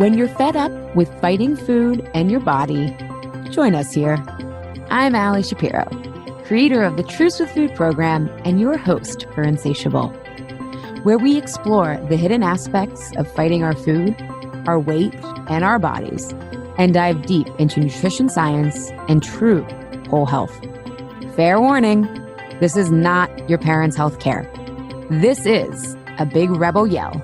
When you're fed up with fighting food and your body, join us here. I'm Allie Shapiro, creator of the Truce with Food program and your host for Insatiable, where we explore the hidden aspects of fighting our food, our weight, and our bodies, and dive deep into nutrition science and true whole health. Fair warning, this is not your parents' health care. This is a big rebel yell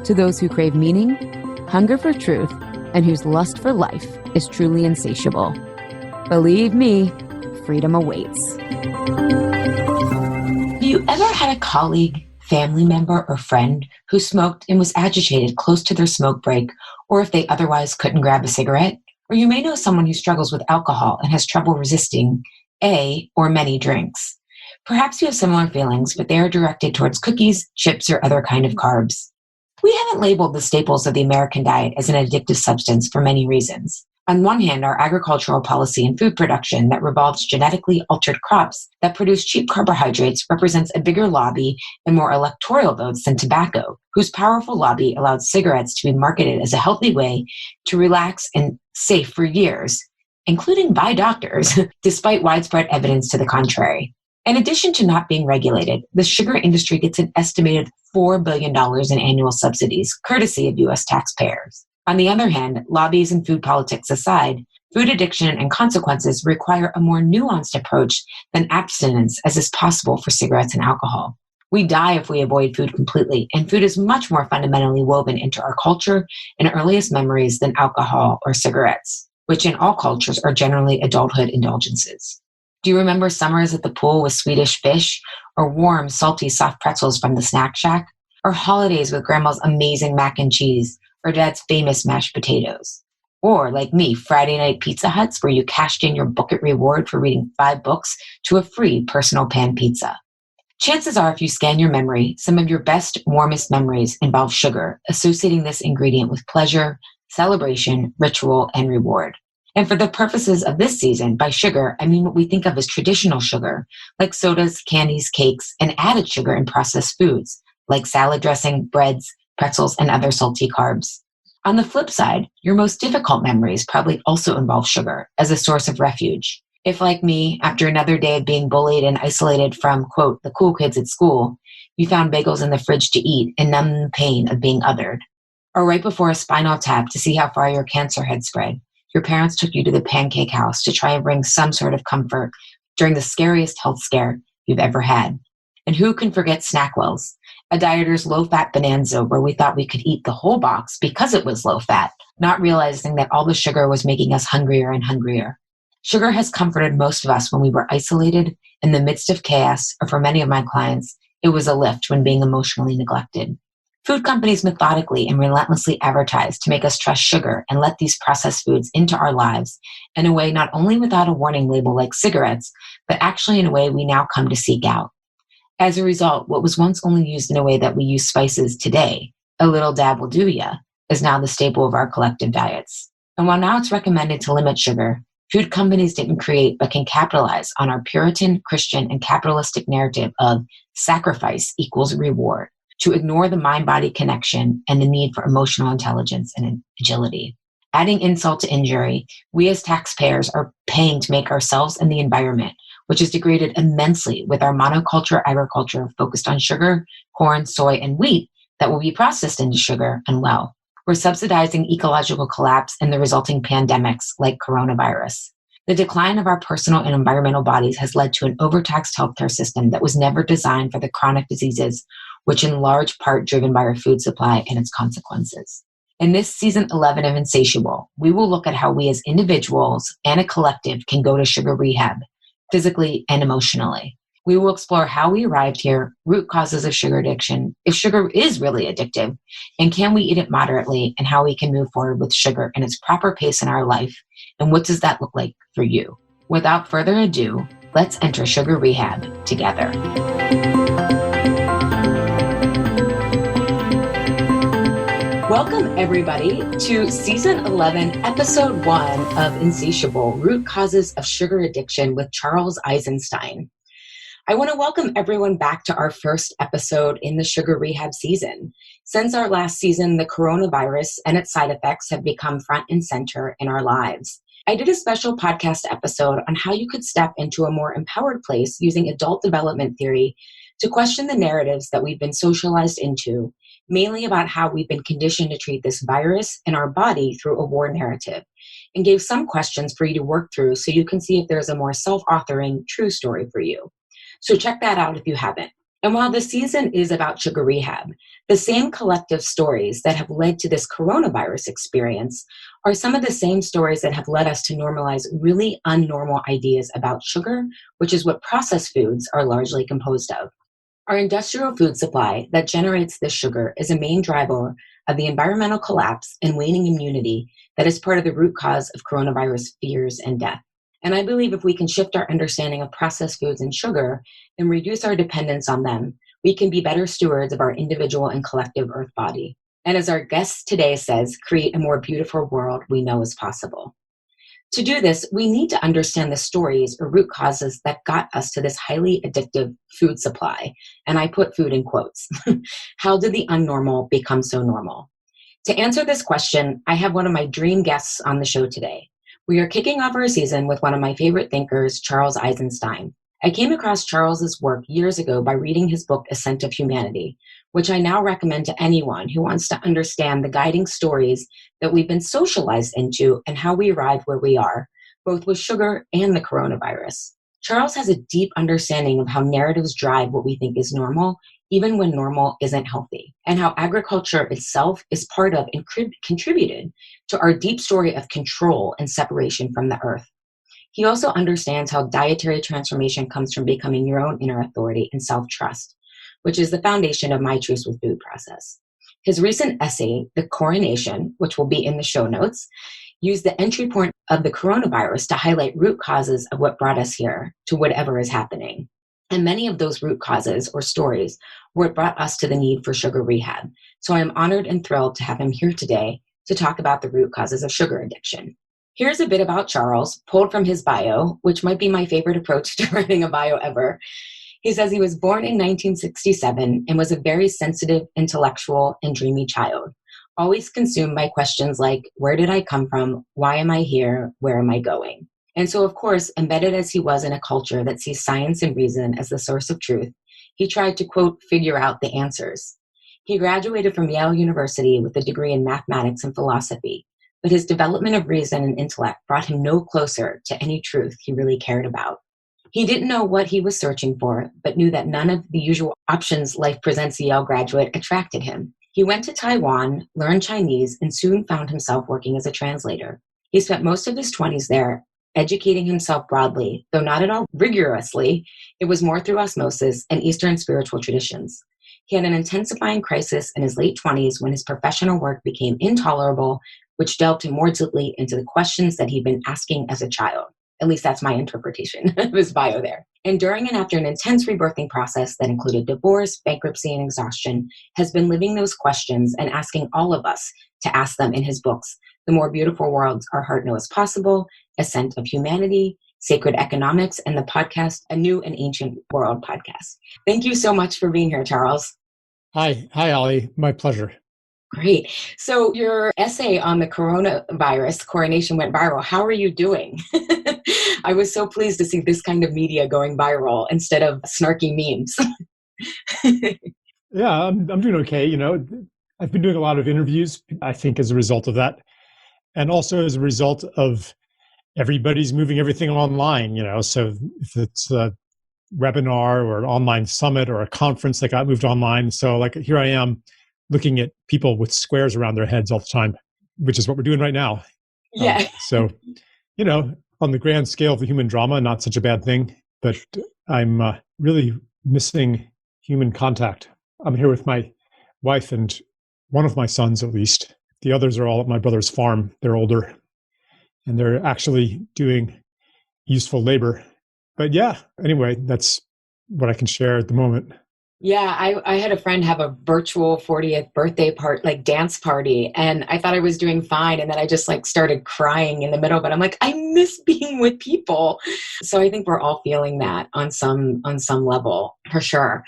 to those who crave meaning, hunger for truth, and whose lust for life is truly insatiable. Believe me, freedom awaits. Have you ever had a colleague, family member, or friend who smoked and was agitated close to their smoke break, or if they otherwise couldn't grab a cigarette? Or you may know someone who struggles with alcohol and has trouble resisting a or many drinks. Perhaps you have similar feelings, but they are directed towards cookies, chips, or other kind of carbs. We haven't labeled the staples of the American diet as an addictive substance for many reasons. On one hand, our agricultural policy and food production that revolves genetically altered crops that produce cheap carbohydrates represents a bigger lobby and more electoral votes than tobacco, whose powerful lobby allowed cigarettes to be marketed as a healthy way to relax and safe for years, including by doctors, despite widespread evidence to the contrary. In addition to not being regulated, the sugar industry gets an estimated $4 billion in annual subsidies, courtesy of U.S. taxpayers. On the other hand, lobbies and food politics aside, food addiction and consequences require a more nuanced approach than abstinence as is possible for cigarettes and alcohol. We die if we avoid food completely, and food is much more fundamentally woven into our culture and earliest memories than alcohol or cigarettes, which in all cultures are generally adulthood indulgences. Do you remember summers at the pool with Swedish fish, or warm, salty, soft pretzels from the snack shack, or holidays with grandma's amazing mac and cheese, or dad's famous mashed potatoes? Or, like me, Friday night Pizza Huts where you cashed in your bucket reward for reading 5 books to a free personal pan pizza. Chances are, if you scan your memory, some of your best, warmest memories involve sugar, associating this ingredient with pleasure, celebration, ritual, and reward. And for the purposes of this season, by sugar, I mean what we think of as traditional sugar, like sodas, candies, cakes, and added sugar in processed foods, like salad dressing, breads, pretzels, and other salty carbs. On the flip side, your most difficult memories probably also involve sugar as a source of refuge. If, like me, after another day of being bullied and isolated from, quote, the cool kids at school, you found bagels in the fridge to eat and numb the pain of being othered. Or right before a spinal tap to see how far your cancer had spread, your parents took you to the pancake house to try and bring some sort of comfort during the scariest health scare you've ever had. And who can forget Snackwell's, a dieter's low-fat bonanza where we thought we could eat the whole box because it was low-fat, not realizing that all the sugar was making us hungrier and hungrier. Sugar has comforted most of us when we were isolated, in the midst of chaos, or for many of my clients, it was a lift when being emotionally neglected. Food companies methodically and relentlessly advertise to make us trust sugar and let these processed foods into our lives in a way not only without a warning label like cigarettes, but actually in a way we now come to seek out. As a result, what was once only used in a way that we use spices today, a little dab will do ya, is now the staple of our collective diets. And while now it's recommended to limit sugar, food companies didn't create but can capitalize on our Puritan, Christian, and capitalistic narrative of sacrifice equals reward, to ignore the mind-body connection and the need for emotional intelligence and agility. Adding insult to injury, we as taxpayers are paying to make ourselves and the environment, which is degraded immensely with our monoculture agriculture focused on sugar, corn, soy, and wheat that will be processed into sugar, unwell. We're subsidizing ecological collapse and the resulting pandemics like coronavirus. The decline of our personal and environmental bodies has led to an overtaxed healthcare system that was never designed for the chronic diseases, which in large part driven by our food supply and its consequences. In this season 11 of Insatiable, we will look at how we as individuals and a collective can go to sugar rehab, physically and emotionally. We will explore how we arrived here, root causes of sugar addiction, if sugar is really addictive, and can we eat it moderately, and how we can move forward with sugar in its proper pace in our life, and what does that look like for you. Without further ado, let's enter sugar rehab together. Welcome, everybody, to Season 11, Episode 1 of Insatiable, Root Causes of Sugar Addiction with Charles Eisenstein. I want to welcome everyone back to our first episode in the sugar rehab season. Since our last season, the coronavirus and its side effects have become front and center in our lives. I did a special podcast episode on how you could step into a more empowered place using adult development theory to question the narratives that we've been socialized into, mainly about how we've been conditioned to treat this virus and our body through a war narrative, and gave some questions for you to work through so you can see if there's a more self-authoring true story for you. So check that out if you haven't. And while the season is about sugar rehab, the same collective stories that have led to this coronavirus experience are some of the same stories that have led us to normalize really unnormal ideas about sugar, which is what processed foods are largely composed of. Our industrial food supply that generates this sugar is a main driver of the environmental collapse and waning immunity that is part of the root cause of coronavirus fears and death. And I believe if we can shift our understanding of processed foods and sugar and reduce our dependence on them, we can be better stewards of our individual and collective earth body. And as our guest today says, create a more beautiful world we know is possible. To do this, we need to understand the stories or root causes that got us to this highly addictive food supply. And I put food in quotes. How did the unnormal become so normal? To answer this question, I have one of my dream guests on the show today. We are kicking off our season with one of my favorite thinkers, Charles Eisenstein. I came across Charles's work years ago by reading his book, Ascent of Humanity, which I now recommend to anyone who wants to understand the guiding stories that we've been socialized into and how we arrived where we are, both with sugar and the coronavirus. Charles has a deep understanding of how narratives drive what we think is normal, even when normal isn't healthy, and how agriculture itself is part of and contributed to our deep story of control and separation from the earth. He also understands how dietary transformation comes from becoming your own inner authority and self-trust, which is the foundation of my Truth with Food process. His recent essay, The Coronation, which will be in the show notes, used the entry point of the coronavirus to highlight root causes of what brought us here to whatever is happening. And many of those root causes or stories were what brought us to the need for sugar rehab. So I am honored and thrilled to have him here today to talk about the root causes of sugar addiction. Here's a bit about Charles, pulled from his bio, which might be my favorite approach to writing a bio ever. He says he was born in 1967 and was a very sensitive, intellectual, and dreamy child, always consumed by questions like, where did I come from? Why am I here? Where am I going? And so, of course, embedded as he was in a culture that sees science and reason as the source of truth, he tried to, quote, figure out the answers. He graduated from Yale University with a degree in mathematics and philosophy, but his development of reason and intellect brought him no closer to any truth he really cared about. He didn't know what he was searching for, but knew that none of the usual options life presents a Yale graduate attracted him. He went to Taiwan, learned Chinese, and soon found himself working as a translator. He spent most of his 20s there, educating himself broadly, though not at all rigorously. It was more through osmosis and Eastern spiritual traditions. He had an intensifying crisis in his late 20s when his professional work became intolerable, which delved him more deeply into the questions that he'd been asking as a child. At least that's my interpretation of his bio there. And during and after an intense rebirthing process that included divorce, bankruptcy, and exhaustion, has been living those questions and asking all of us to ask them in his books, The More Beautiful Worlds Our Heart Knows Possible, Ascent of Humanity, Sacred Economics, and the podcast, A New and Ancient World podcast. Thank you so much for being here, Charles. Hi, Ollie. My pleasure. Great. So your essay on the coronavirus coronation went viral. How are you doing? I was so pleased to see this kind of media going viral instead of snarky memes. Yeah, I'm doing okay. I've been doing a lot of interviews, I think, as a result of that. And also as a result of everybody's moving everything online, So if it's a webinar or an online summit or a conference that got moved online. So like here I am looking at people with squares around their heads all the time, which is what we're doing right now. Yeah. So, on the grand scale of the human drama, not such a bad thing, but I'm really missing human contact. I'm here with my wife and one of my sons, at least. The others are all at my brother's farm. They're older and they're actually doing useful labor. But yeah, anyway, that's what I can share at the moment. Yeah, I had a friend have a virtual 40th birthday dance party, and I thought I was doing fine. And then I just like started crying in the middle, but I'm like, I miss being with people. So I think we're all feeling that on some level for sure.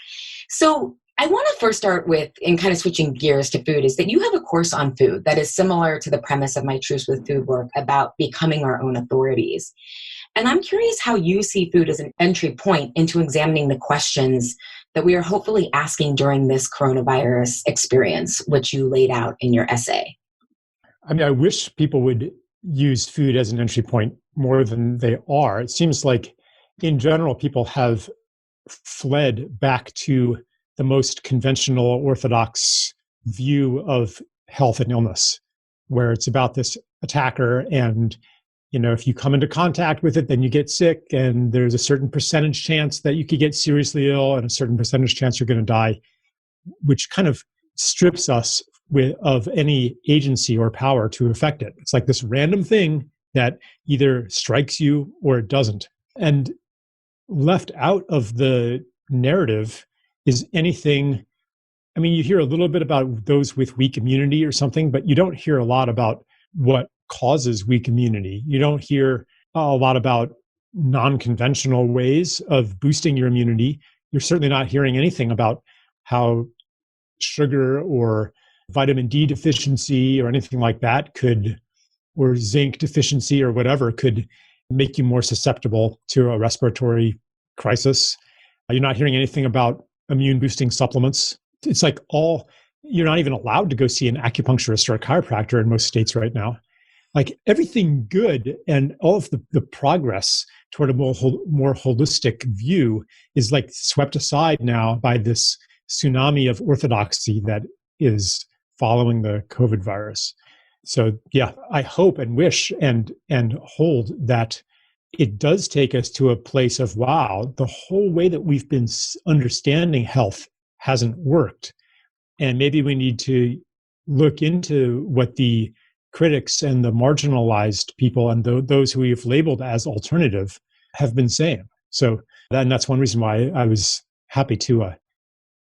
So I want to first start with, and kind of switching gears to food, is that you have a course on food that is similar to the premise of my Truth with Food work about becoming our own authorities. And I'm curious how you see food as an entry point into examining the questions that we are hopefully asking during this coronavirus experience, which you laid out in your essay. I mean, I wish people would use food as an entry point more than they are. It seems like, in general, people have fled back to the most conventional, orthodox view of health and illness, where it's about this attacker, and if you come into contact with it, then you get sick, and there's a certain percentage chance that you could get seriously ill and a certain percentage chance you're going to die, which kind of strips us of any agency or power to affect it. It's like this random thing that either strikes you or it doesn't. And left out of the narrative is anything. I mean, you hear a little bit about those with weak immunity or something, but you don't hear a lot about what causes weak immunity. You don't hear a lot about non-conventional ways of boosting your immunity. You're certainly not hearing anything about how sugar or vitamin D deficiency or anything like that or zinc deficiency or whatever could make you more susceptible to a respiratory crisis. You're not hearing anything about immune boosting supplements. It's like you're not even allowed to go see an acupuncturist or a chiropractor in most states right now. Like everything good and all of the progress toward a more holistic view is like swept aside now by this tsunami of orthodoxy that is following the COVID virus. So yeah, I hope and wish and hold that it does take us to a place of, wow, the whole way that we've been understanding health hasn't worked. And maybe we need to look into what the critics and the marginalized people and those who we've labeled as alternative have been saying. So that's one reason why I was happy to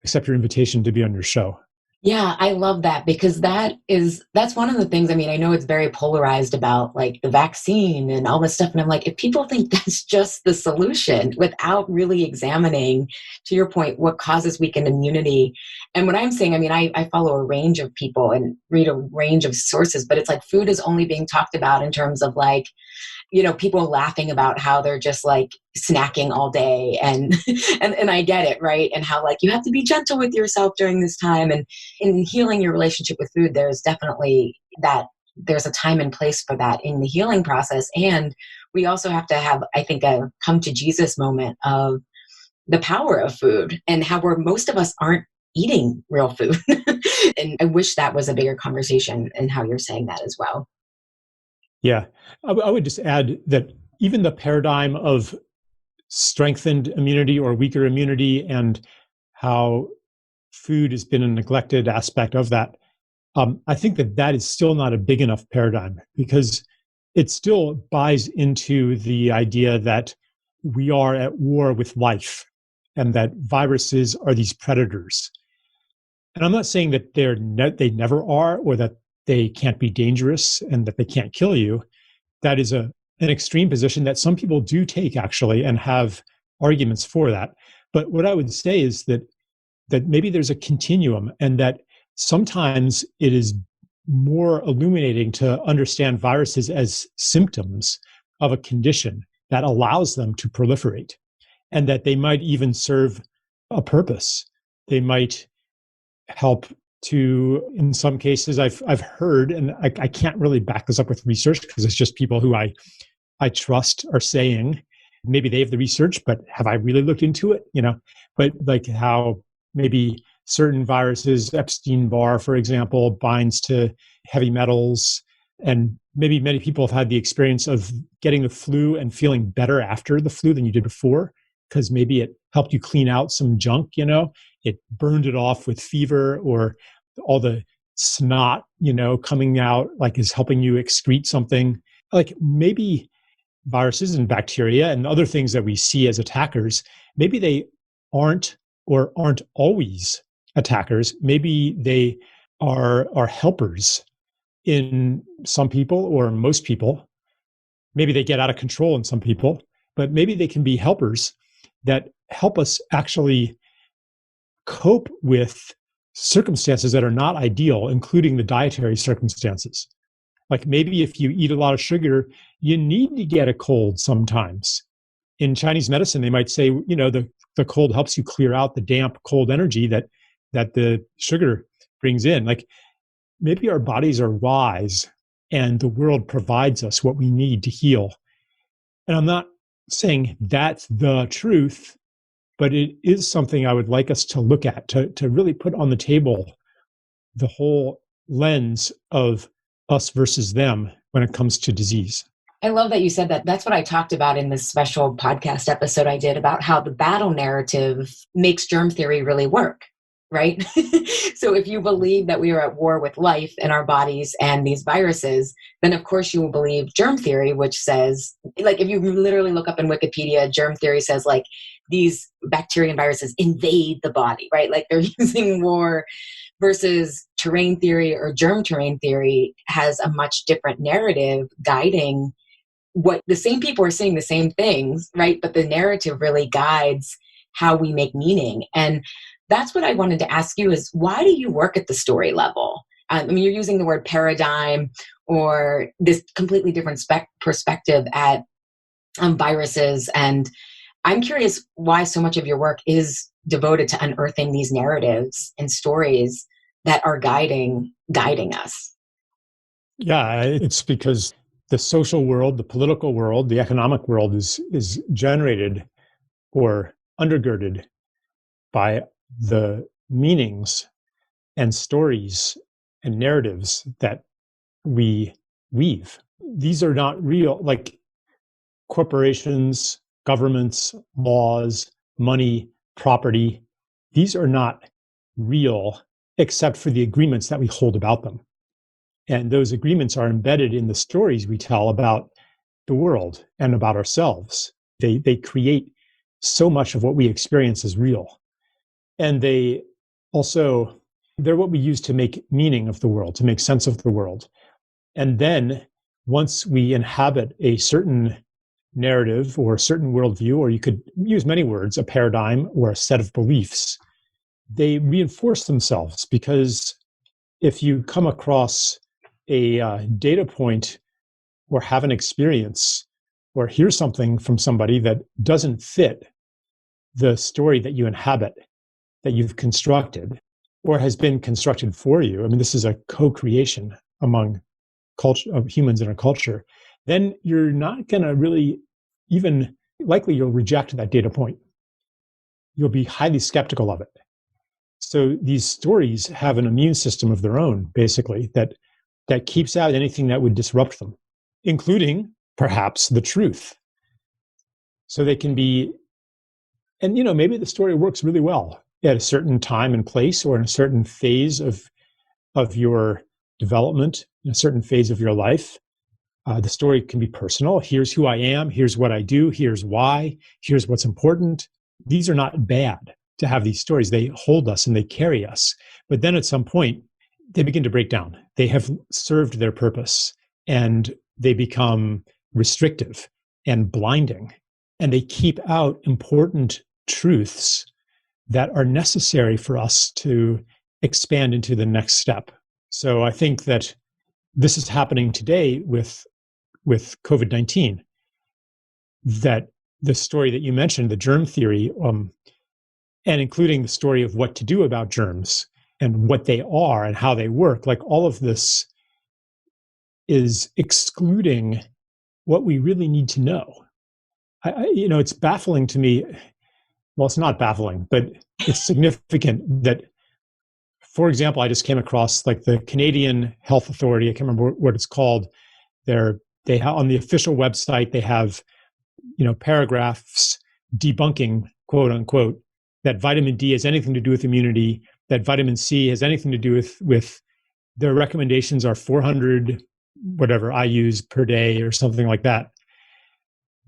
accept your invitation to be on your show. Yeah, I love that, because that's one of the things. I mean, I know it's very polarized about like the vaccine and all this stuff. And I'm like, if people think that's just the solution without really examining, to your point, what causes weakened immunity. And what I'm saying, I mean, I follow a range of people and read a range of sources, but it's like food is only being talked about in terms of like, people laughing about how they're just like snacking all day and I get it, right? And how like you have to be gentle with yourself during this time, and in healing your relationship with food, there's definitely that there's a time and place for that in the healing process. And we also have to have, I think, a come to Jesus moment of the power of food and how most of us aren't eating real food. And I wish that was a bigger conversation, and how you're saying that as well. Yeah, I would just add that even the paradigm of strengthened immunity or weaker immunity and how food has been a neglected aspect of that, I think that is still not a big enough paradigm, because it still buys into the idea that we are at war with life and that viruses are these predators. And I'm not saying that they never are, or that they can't be dangerous and that they can't kill you. That is an extreme position that some people do take, actually, and have arguments for that. But what I would say is that maybe there's a continuum, and that sometimes it is more illuminating to understand viruses as symptoms of a condition that allows them to proliferate, and that they might even serve a purpose. They might help to, in some cases, I've heard, and I can't really back this up with research because it's just people who I trust are saying, maybe they have the research, but have I really looked into it? But like how maybe certain viruses, Epstein-Barr, for example, binds to heavy metals, and maybe many people have had the experience of getting the flu and feeling better after the flu than you did before, because maybe it helped you clean out some junk, it burned it off with fever, or all the snot, coming out, like is helping you excrete something. Like maybe viruses and bacteria and other things that we see as attackers, maybe they aren't or aren't always attackers. Maybe they are helpers in some people or most people. Maybe they get out of control in some people, but maybe they can be helpers that help us actually cope with circumstances that are not ideal, including the dietary circumstances. Like maybe if you eat a lot of sugar, you need to get a cold sometimes. In Chinese medicine, they might say, the cold helps you clear out the damp, cold energy that the sugar brings in. Like maybe our bodies are wise and the world provides us what we need to heal. And I'm not saying that's the truth, but it is something I would like us to look at, to really put on the table the whole lens of us versus them when it comes to disease. I love that you said that. That's what I talked about in this special podcast episode I did about how the battle narrative makes germ theory really work, right? So if you believe that we are at war with life and our bodies and these viruses, then of course you will believe germ theory, which says, like if you literally look up in Wikipedia, germ theory says like these bacteria and viruses invade the body, right? Like they're using war, versus terrain theory or germ terrain theory has a much different narrative guiding what the same people are saying the same things, right? But the narrative really guides how we make meaning. And that's what I wanted to ask you is, why do you work at the story level? I mean, you're using the word paradigm or this completely different perspective at viruses. And I'm curious why so much of your work is devoted to unearthing these narratives and stories that are guiding us. Yeah, it's because the social world, the political world, the economic world is generated or undergirded by the meanings and stories and narratives that we weave. These are not real, like corporations, governments, laws, money, property. These are not real except for the agreements that we hold about them. And those agreements are embedded in the stories we tell about the world and about ourselves. They create so much of what we experience as real. And they're what we use to make meaning of the world, to make sense of the world. And then once we inhabit a certain narrative or a certain worldview, or you could use many words, a paradigm or a set of beliefs, they reinforce themselves. Because if you come across a data point or have an experience or hear something from somebody that doesn't fit the story that you inhabit, that you've constructed, or has been constructed for you, I mean, this is a co-creation among culture of humans in a culture, then you're not going to really even, likely you'll reject that data point. You'll be highly skeptical of it. So these stories have an immune system of their own, basically, that keeps out anything that would disrupt them, including perhaps the truth. So they can be, and maybe the story works really well at a certain time and place, or in a certain phase of your development, in a certain phase of your life. The story can be personal. Here's who I am. Here's what I do. Here's why. Here's what's important. These are not bad to have these stories. They hold us and they carry us. But then at some point, they begin to break down. They have served their purpose and they become restrictive and blinding. And they keep out important truths that are necessary for us to expand into the next step. So I think that this is happening today with COVID-19, that the story that you mentioned, the germ theory, and including the story of what to do about germs and what they are and how they work, like all of this is excluding what we really need to know. It's baffling to me. Well, it's not baffling, but it's significant that, for example, I just came across like the Canadian Health Authority. I can't remember what it's called. They have on the official website, they have, paragraphs debunking, quote unquote, that vitamin D has anything to do with immunity, that vitamin C has anything to do with their recommendations are 400 whatever IUs per day or something like that.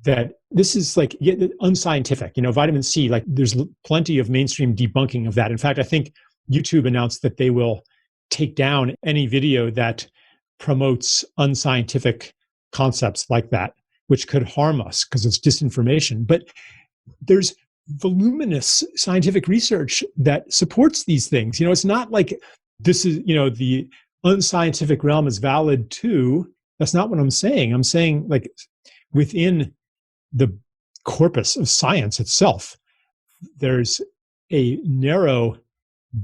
that this is like unscientific. Vitamin C, like there's plenty of mainstream debunking of that. In fact, I think YouTube announced that they will take down any video that promotes unscientific concepts like that, which could harm us because it's disinformation. But there's voluminous scientific research that supports these things. It's not like this is, the unscientific realm is valid too. That's not what I'm saying. I'm saying like within the corpus of science itself, there's a narrow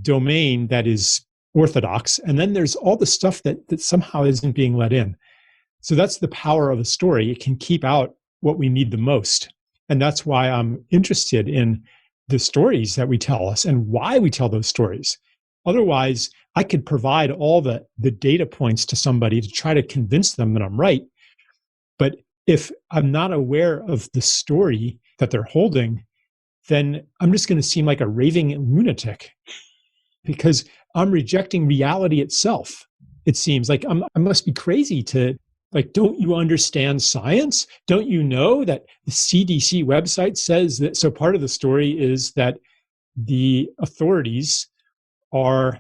domain that is orthodox, and then there's all the stuff that somehow isn't being let in. So that's the power of a story. It can keep out what we need the most. And that's why I'm interested in the stories that we tell us and why we tell those stories. Otherwise, I could provide all the data points to somebody to try to convince them that I'm right. But if I'm not aware of the story that they're holding, then I'm just going to seem like a raving lunatic because I'm rejecting reality itself. It seems like I must be crazy to, like, don't you understand science? Don't you know that the CDC website says that? So part of the story is that the authorities are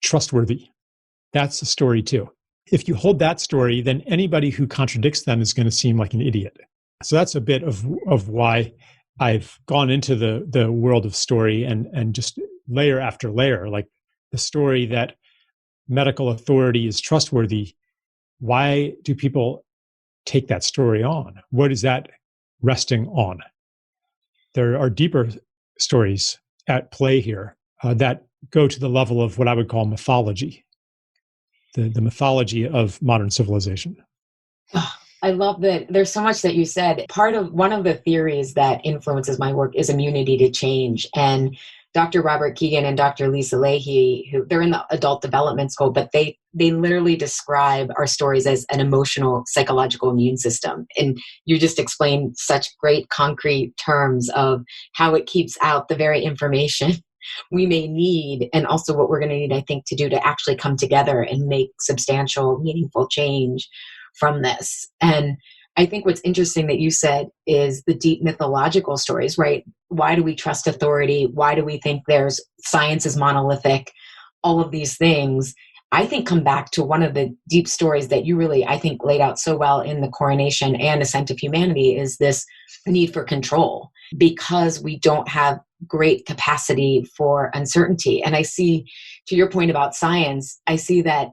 trustworthy. That's the story too. If you hold that story, then anybody who contradicts them is going to seem like an idiot. So that's a bit of why I've gone into the world of story and just layer after layer, like the story that medical authority is trustworthy. Why do people take that story on? What is that resting on? There are deeper stories at play here that go to the level of what I would call mythology, the mythology of modern civilization. I love that there's so much that you said. One of the theories that influences my work is immunity to change. And Dr. Robert Keegan and Dr. Lisa Leahy, they're in the adult development school, but they literally describe our stories as an emotional, psychological immune system. And you just explained such great concrete terms of how it keeps out the very information we may need, and also what we're going to need, I think, to do to actually come together and make substantial, meaningful change from this. And I think what's interesting that you said is the deep mythological stories, right? Why do we trust authority? Why do we think science is monolithic? All of these things, I think, come back to one of the deep stories that you really, I think, laid out so well in The Coronation and Ascent of Humanity, is this need for control, because we don't have great capacity for uncertainty. And I see, to your point about science, I see that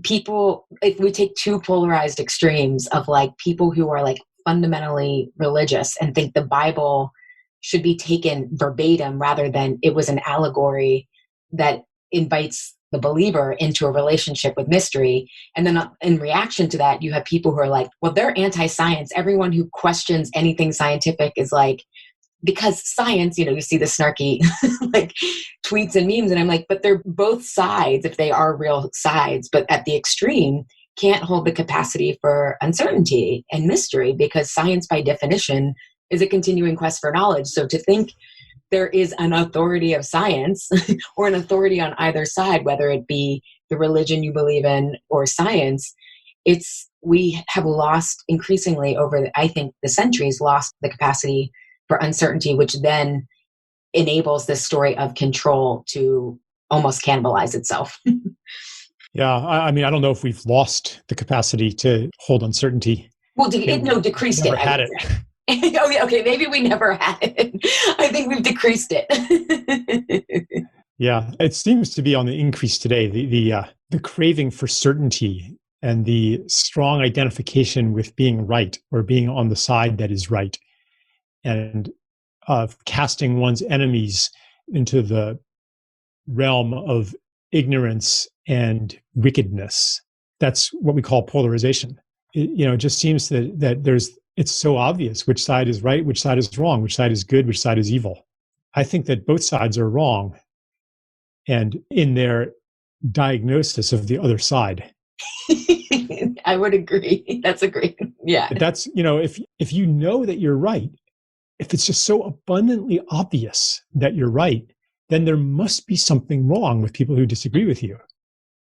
people, if we take two polarized extremes of like people who are like fundamentally religious and think the Bible should be taken verbatim rather than it was an allegory that invites the believer into a relationship with mystery. And then in reaction to that, you have people who are like, well, they're anti-science. Everyone who questions anything scientific is like, because science, you see the snarky like tweets and memes. And I'm like, but they're both sides if they are real sides, but at the extreme can't hold the capacity for uncertainty and mystery, because science by definition is a continuing quest for knowledge. So to think there is an authority of science or an authority on either side, whether it be the religion you believe in or science, we have lost increasingly over, I think, the centuries, lost the capacity for uncertainty, which then enables this story of control to almost cannibalize itself. Yeah, I mean, I don't know if we've lost the capacity to hold uncertainty. Well, decreased never it. Had it. Oh, yeah, okay, maybe we never had it. I think we've decreased it. Yeah, it seems to be on the increase today. The craving for certainty and the strong identification with being right or being on the side that is right, and of casting one's enemies into the realm of ignorance and wickedness. That's what we call polarization. It just seems that it's so obvious which side is right, which side is wrong, which side is good, which side is evil. I think that both sides are wrong, and in their diagnosis of the other side. I would agree. That's a great, yeah. But that's, if you know that you're right, if it's just so abundantly obvious that you're right, then there must be something wrong with people who disagree with you.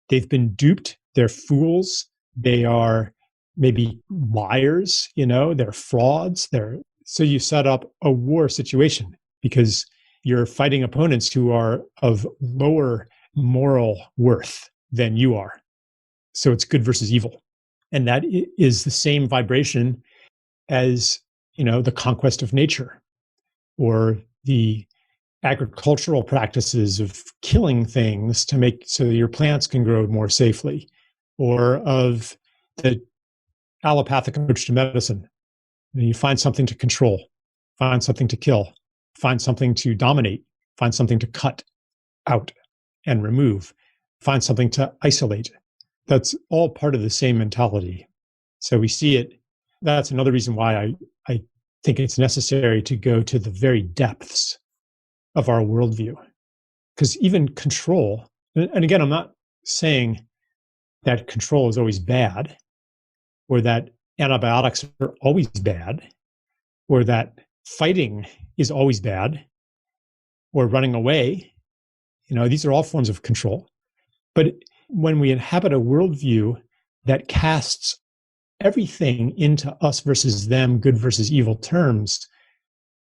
They've been duped. They're fools. They are maybe liars, they're frauds. So you set up a war situation because you're fighting opponents who are of lower moral worth than you are. So it's good versus evil. And that is the same vibration as, the conquest of nature or the agricultural practices of killing things to make so that your plants can grow more safely, or of the allopathic approach to medicine. You find something to control, find something to kill, find something to dominate, find something to cut out and remove, find something to isolate. That's all part of the same mentality. So we see it. That's another reason why I think it's necessary to go to the very depths of our worldview. Because even control, and again, I'm not saying that control is always bad, or that antibiotics are always bad, or that fighting is always bad, or running away. These are all forms of control. But when we inhabit a worldview that casts everything into us versus them, good versus evil terms,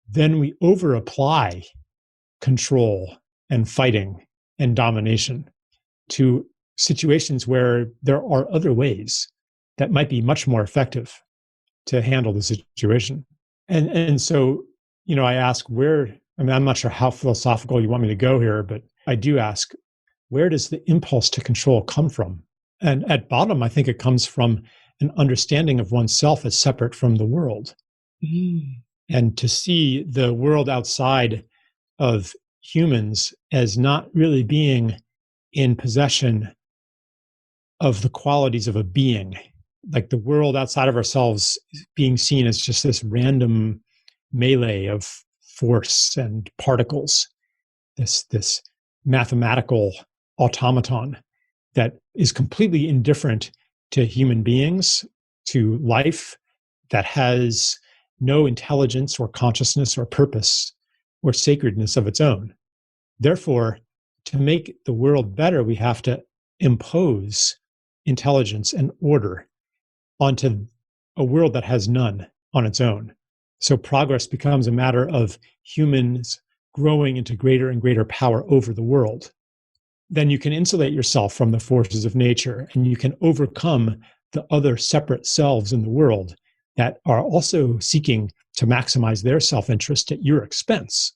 then we over-apply control and fighting and domination to situations where there are other ways that might be much more effective to handle the situation. And so, I ask I'm not sure how philosophical you want me to go here, but I do ask, where does the impulse to control come from? And at bottom, I think it comes from an understanding of oneself as separate from the world. And to see the world outside of humans as not really being in possession of the qualities of a being, like the world outside of ourselves being seen as just this random melee of force and particles, this mathematical automaton that is completely indifferent to human beings, to life, that has no intelligence or consciousness or purpose or sacredness of its own. Therefore, to make the world better, we have to impose intelligence and order onto a world that has none on its own. So progress becomes a matter of humans growing into greater and greater power over the world. Then you can insulate yourself from the forces of nature, and you can overcome the other separate selves in the world that are also seeking to maximize their self-interest at your expense.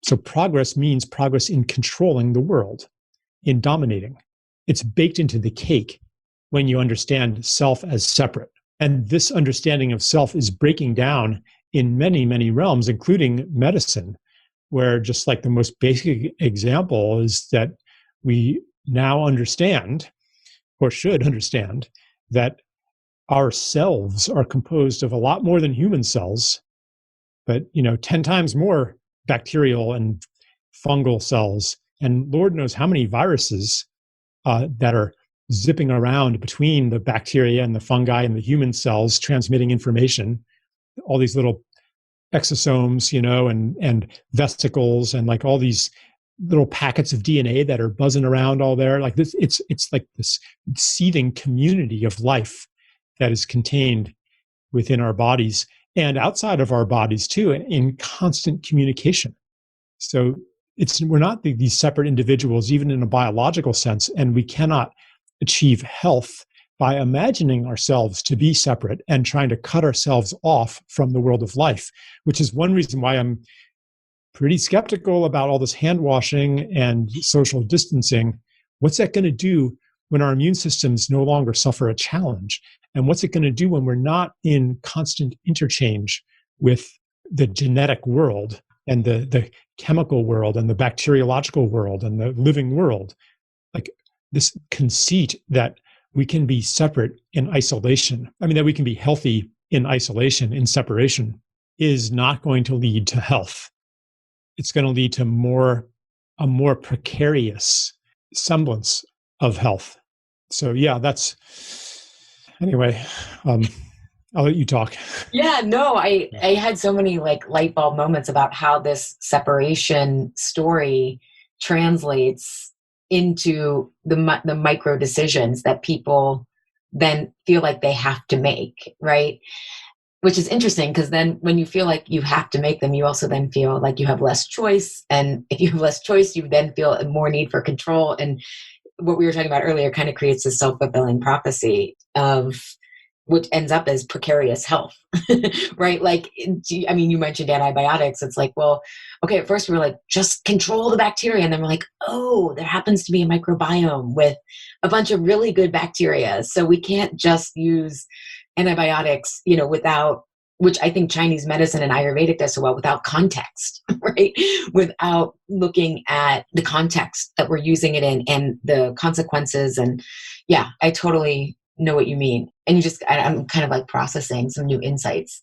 So progress means progress in controlling the world, in dominating. It's baked into the cake when you understand self as separate. And this understanding of self is breaking down in many, many realms, including medicine, where just like the most basic example is that we now understand, or should understand, that our cells are composed of a lot more than human cells, but 10 times more bacterial and fungal cells, and Lord knows how many viruses that are zipping around between the bacteria and the fungi and the human cells, transmitting information. All these little exosomes, and vesicles, and like all these little packets of DNA that are buzzing around all there. Like this, it's like this seething community of life that is contained within our bodies and outside of our bodies too, in constant communication. So we're not these separate individuals, even in a biological sense, and we cannot achieve health by imagining ourselves to be separate and trying to cut ourselves off from the world of life, which is one reason why I'm pretty skeptical about all this hand washing and social distancing. What's that going to do when our immune systems no longer suffer a challenge? And what's it going to do when we're not in constant interchange with the genetic world and the chemical world and the bacteriological world and the living world? Like this conceit that we can be separate in isolation, that we can be healthy in isolation, in separation, is not going to lead to health. It's going to lead to a more precarious semblance of health. So yeah, anyway, I'll let you talk. Yeah, no, I had so many like light bulb moments about how this separation story translates into the micro decisions that people then feel like they have to make, right? Which is interesting because then when you feel like you have to make them, you also then feel like you have less choice. And if you have less choice, you then feel more need for control. And what we were talking about earlier kind of creates this self-fulfilling prophecy of which ends up as precarious health, right? Like, I mean, you mentioned antibiotics. It's like, well, okay, at first we were like, just control the bacteria. And then we're like, oh, there happens to be a microbiome with a bunch of really good bacteria. So we can't just use antibiotics, without, which I think Chinese medicine and Ayurvedic does so well, without context, right? Without looking at the context that we're using it in and the consequences. And yeah, I totally know what you mean. And I'm kind of like processing some new insights.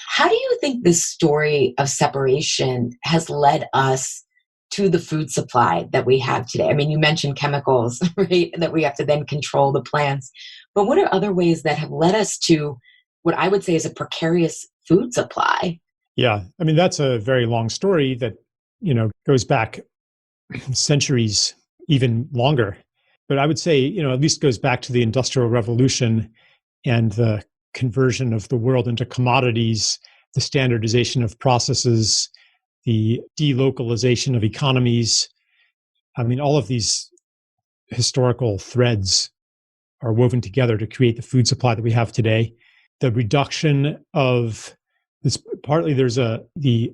How do you think this story of separation has led us to the food supply that we have today? I mean, you mentioned chemicals, right? That we have to then control the plants. But what are other ways that have led us to what I would say is a precarious food supply? Yeah. I mean, that's a very long story that, goes back centuries, even longer. But I would say, at least goes back to the Industrial Revolution and the conversion of the world into commodities, the standardization of processes, the delocalization of economies. I mean, all of these historical threads are woven together to create the food supply that we have today. The reduction of this, partly there's the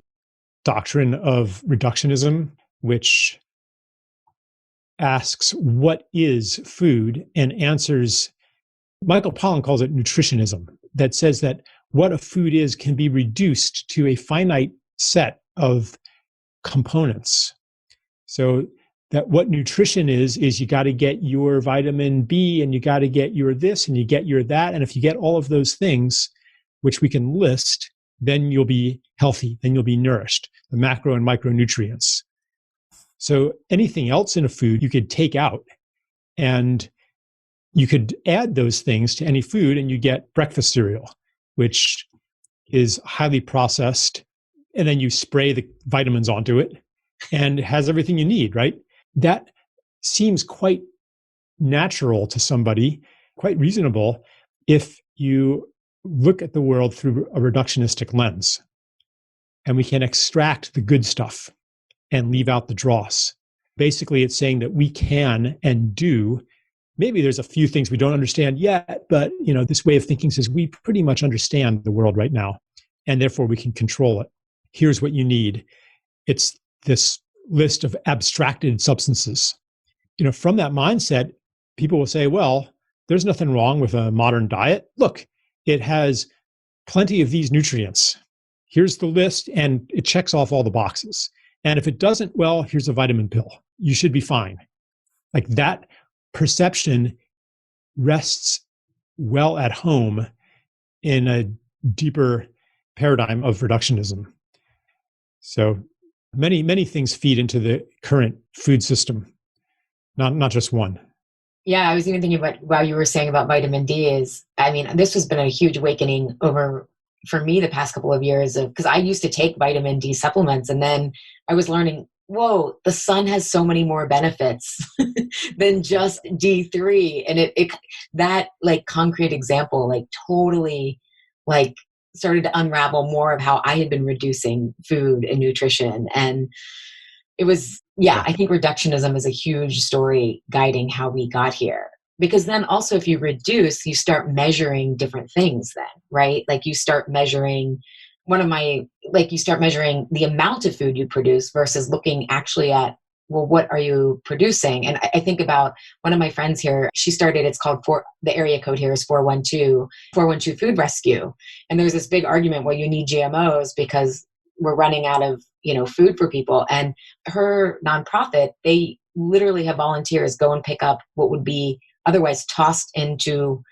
doctrine of reductionism, which asks what is food and answers, Michael Pollan calls it nutritionism, that says that what a food is can be reduced to a finite set of components. So that what nutrition is you got to get your vitamin B and you got to get your this and you get your that. And if you get all of those things, which we can list, then you'll be healthy, then you'll be nourished, the macro and micronutrients. So anything else in a food you could take out and you could add those things to any food and you get breakfast cereal, which is highly processed. And then you spray the vitamins onto it and it has everything you need, right? That seems quite natural to somebody, quite reasonable, if you look at the world through a reductionistic lens. And we can extract the good stuff and leave out the dross. Basically, it's saying that we can and do. Maybe there's a few things we don't understand yet, but this way of thinking says we pretty much understand the world right now, and therefore we can control it. Here's what you need. It's this list of abstracted substances. From that mindset, people will say, well, there's nothing wrong with a modern diet. Look, it has plenty of these nutrients. Here's the list, and it checks off all the boxes. And if it doesn't, well, here's a vitamin pill. You should be fine. Like that perception rests well at home in a deeper paradigm of reductionism. So many, many things feed into the current food system, not just one. Yeah, I was even thinking about while you were saying about vitamin D this has been a huge awakening for me the past couple of years because I used to take vitamin D supplements and then I was learning, whoa, the sun has so many more benefits than just D3. And that like concrete example, like totally like started to unravel more of how I had been reducing food and nutrition. And it was, I think reductionism is a huge story guiding how we got here. Because then also if you reduce, you start measuring different things then, right? Like you start measuring you start measuring the amount of food you produce versus looking actually at, well, what are you producing? And I think about one of my friends here, she started, it's called the area code here is 412 Food Rescue. And there's this big argument, well, you need GMOs because we're running out of, food for people. And her nonprofit, they literally have volunteers go and pick up what would be otherwise tossed into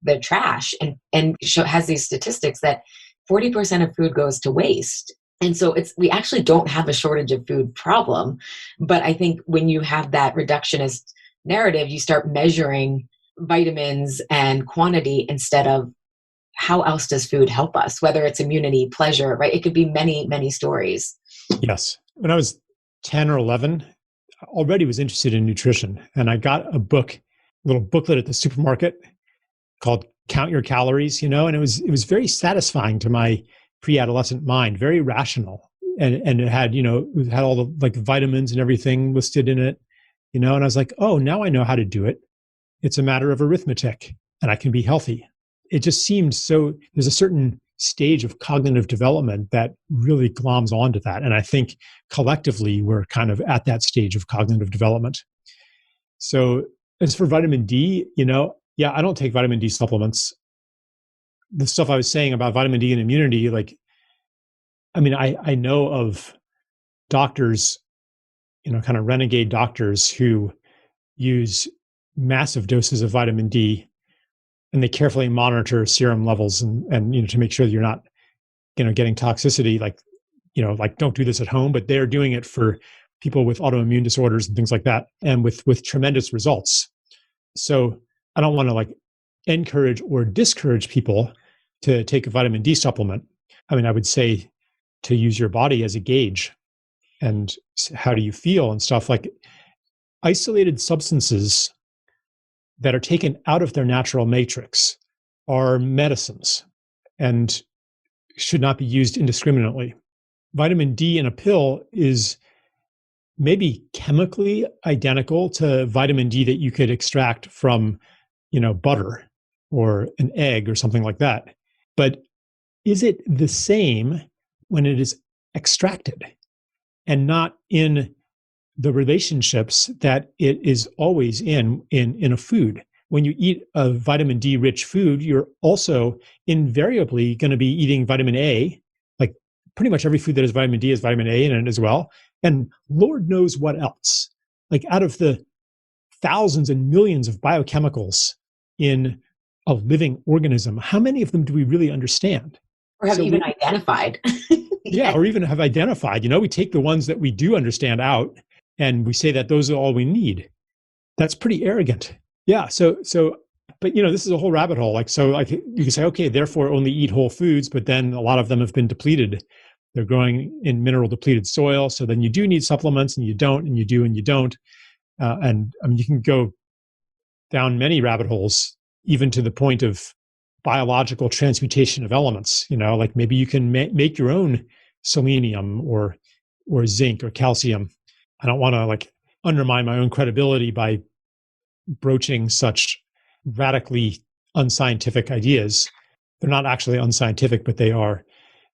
the trash and has these statistics that 40% of food goes to waste. And so we actually don't have a shortage of food problem. But I think when you have that reductionist narrative, you start measuring vitamins and quantity instead of how else does food help us, whether it's immunity, pleasure, right? It could be many, many stories. Yes. When I was 10 or 11, I already was interested in nutrition. And I got a little booklet at the supermarket called Count Your Calories, and it was very satisfying to my pre-adolescent mind, very rational. And it had, it had all the like vitamins and everything listed in it, and I was like, oh, now I know how to do it. It's a matter of arithmetic and I can be healthy. It just seemed so, there's a certain stage of cognitive development that really gloms onto that. And I think collectively we're kind of at that stage of cognitive development. So as for vitamin D, yeah, I don't take vitamin D supplements. The stuff I was saying about vitamin D and immunity, I know of doctors, kind of renegade doctors who use massive doses of vitamin D, and they carefully monitor serum levels and to make sure that you're not, getting toxicity. Like don't do this at home, but they're doing it for people with autoimmune disorders and things like that, and with tremendous results. So I don't want to encourage or discourage people to take a vitamin D supplement. I would say to use your body as a gauge, and how do you feel and stuff. Like isolated substances that are taken out of their natural matrix are medicines and should not be used indiscriminately. Vitamin D in a pill is maybe chemically identical to vitamin D that you could extract from, butter or an egg or something like that. But is it the same when it is extracted and not in the relationships that it is always in a food? When you eat a vitamin D rich food, you're also invariably going to be eating vitamin A. Like pretty much every food that has vitamin D has vitamin A in it as well. And Lord knows what else. Like out of the thousands and millions of biochemicals in a living organism, how many of them do we really understand? Or have even identified? Yeah, or even have identified. We take the ones that we do understand out, and we say that those are all we need. That's pretty arrogant. Yeah. But this is a whole rabbit hole. You can say, okay, therefore only eat whole foods, but then a lot of them have been depleted. They're growing in mineral depleted soil. So then you do need supplements, and you don't, and you do, and you don't. You can go down many rabbit holes, even to the point of biological transmutation of elements. Maybe you can make your own selenium or zinc or calcium. I don't want to undermine my own credibility by broaching such radically unscientific ideas. They're not actually unscientific, but they are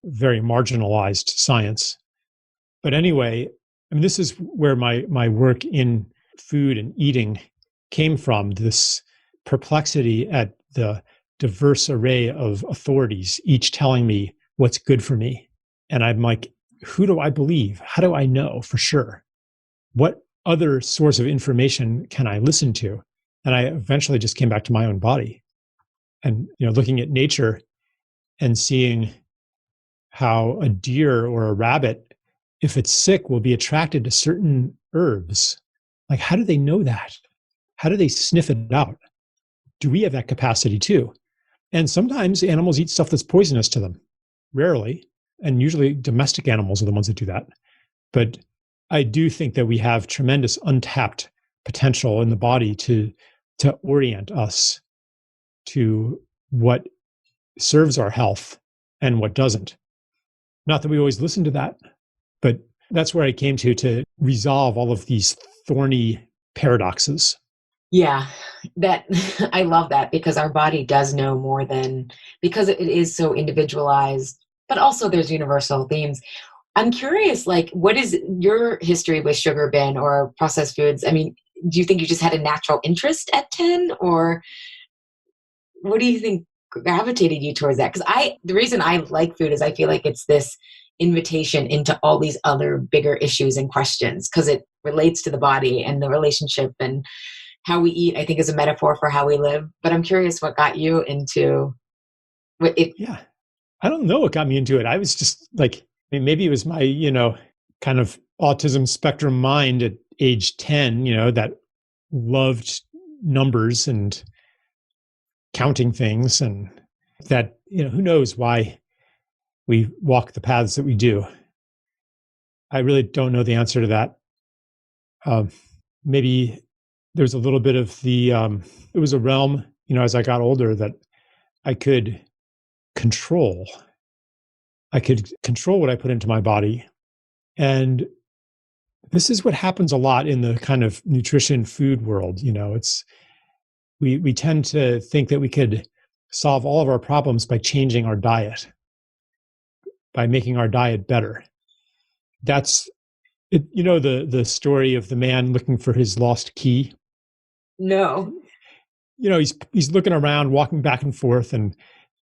very marginalized science. But anyway, this is where my work in food and eating came from, this perplexity at the diverse array of authorities, each telling me what's good for me. And I'm like, who do I believe? How do I know for sure? What other source of information can I listen to? And I eventually just came back to my own body and, looking at nature and seeing how a deer or a rabbit, if it's sick, will be attracted to certain herbs. Like, how do they know that? How do they sniff it out? Do we have that capacity too? And sometimes animals eat stuff that's poisonous to them. Rarely. And usually domestic animals are the ones that do that. But I do think that we have tremendous untapped potential in the body to orient us to what serves our health and what doesn't. Not that we always listen to that, but that's where I came to resolve all of these thorny paradoxes. Yeah, that I love that, because our body does know more than, because it is so individualized, but also there's universal themes. I'm curious, what is your history with sugar bin or processed foods? Do you think you just had a natural interest at 10, or what do you think gravitated you towards that? Because the reason I like food is I feel like it's this invitation into all these other bigger issues and questions, because it relates to the body and the relationship, and how we eat, I think, is a metaphor for how we live. But I'm curious what got you into it. Yeah. I don't know what got me into it. I was just maybe it was my, kind of autism spectrum mind at age 10, that loved numbers and counting things, and that, who knows why we walk the paths that we do. I really don't know the answer to that. Maybe there's a little bit of the, it was a realm, as I got older, that I could control. I could control what I put into my body. And this is what happens a lot in the kind of nutrition food world. We tend to think that we could solve all of our problems by changing our diet, by making our diet better. That's it. The story of the man looking for his lost key. No. He's looking around, walking back and forth, and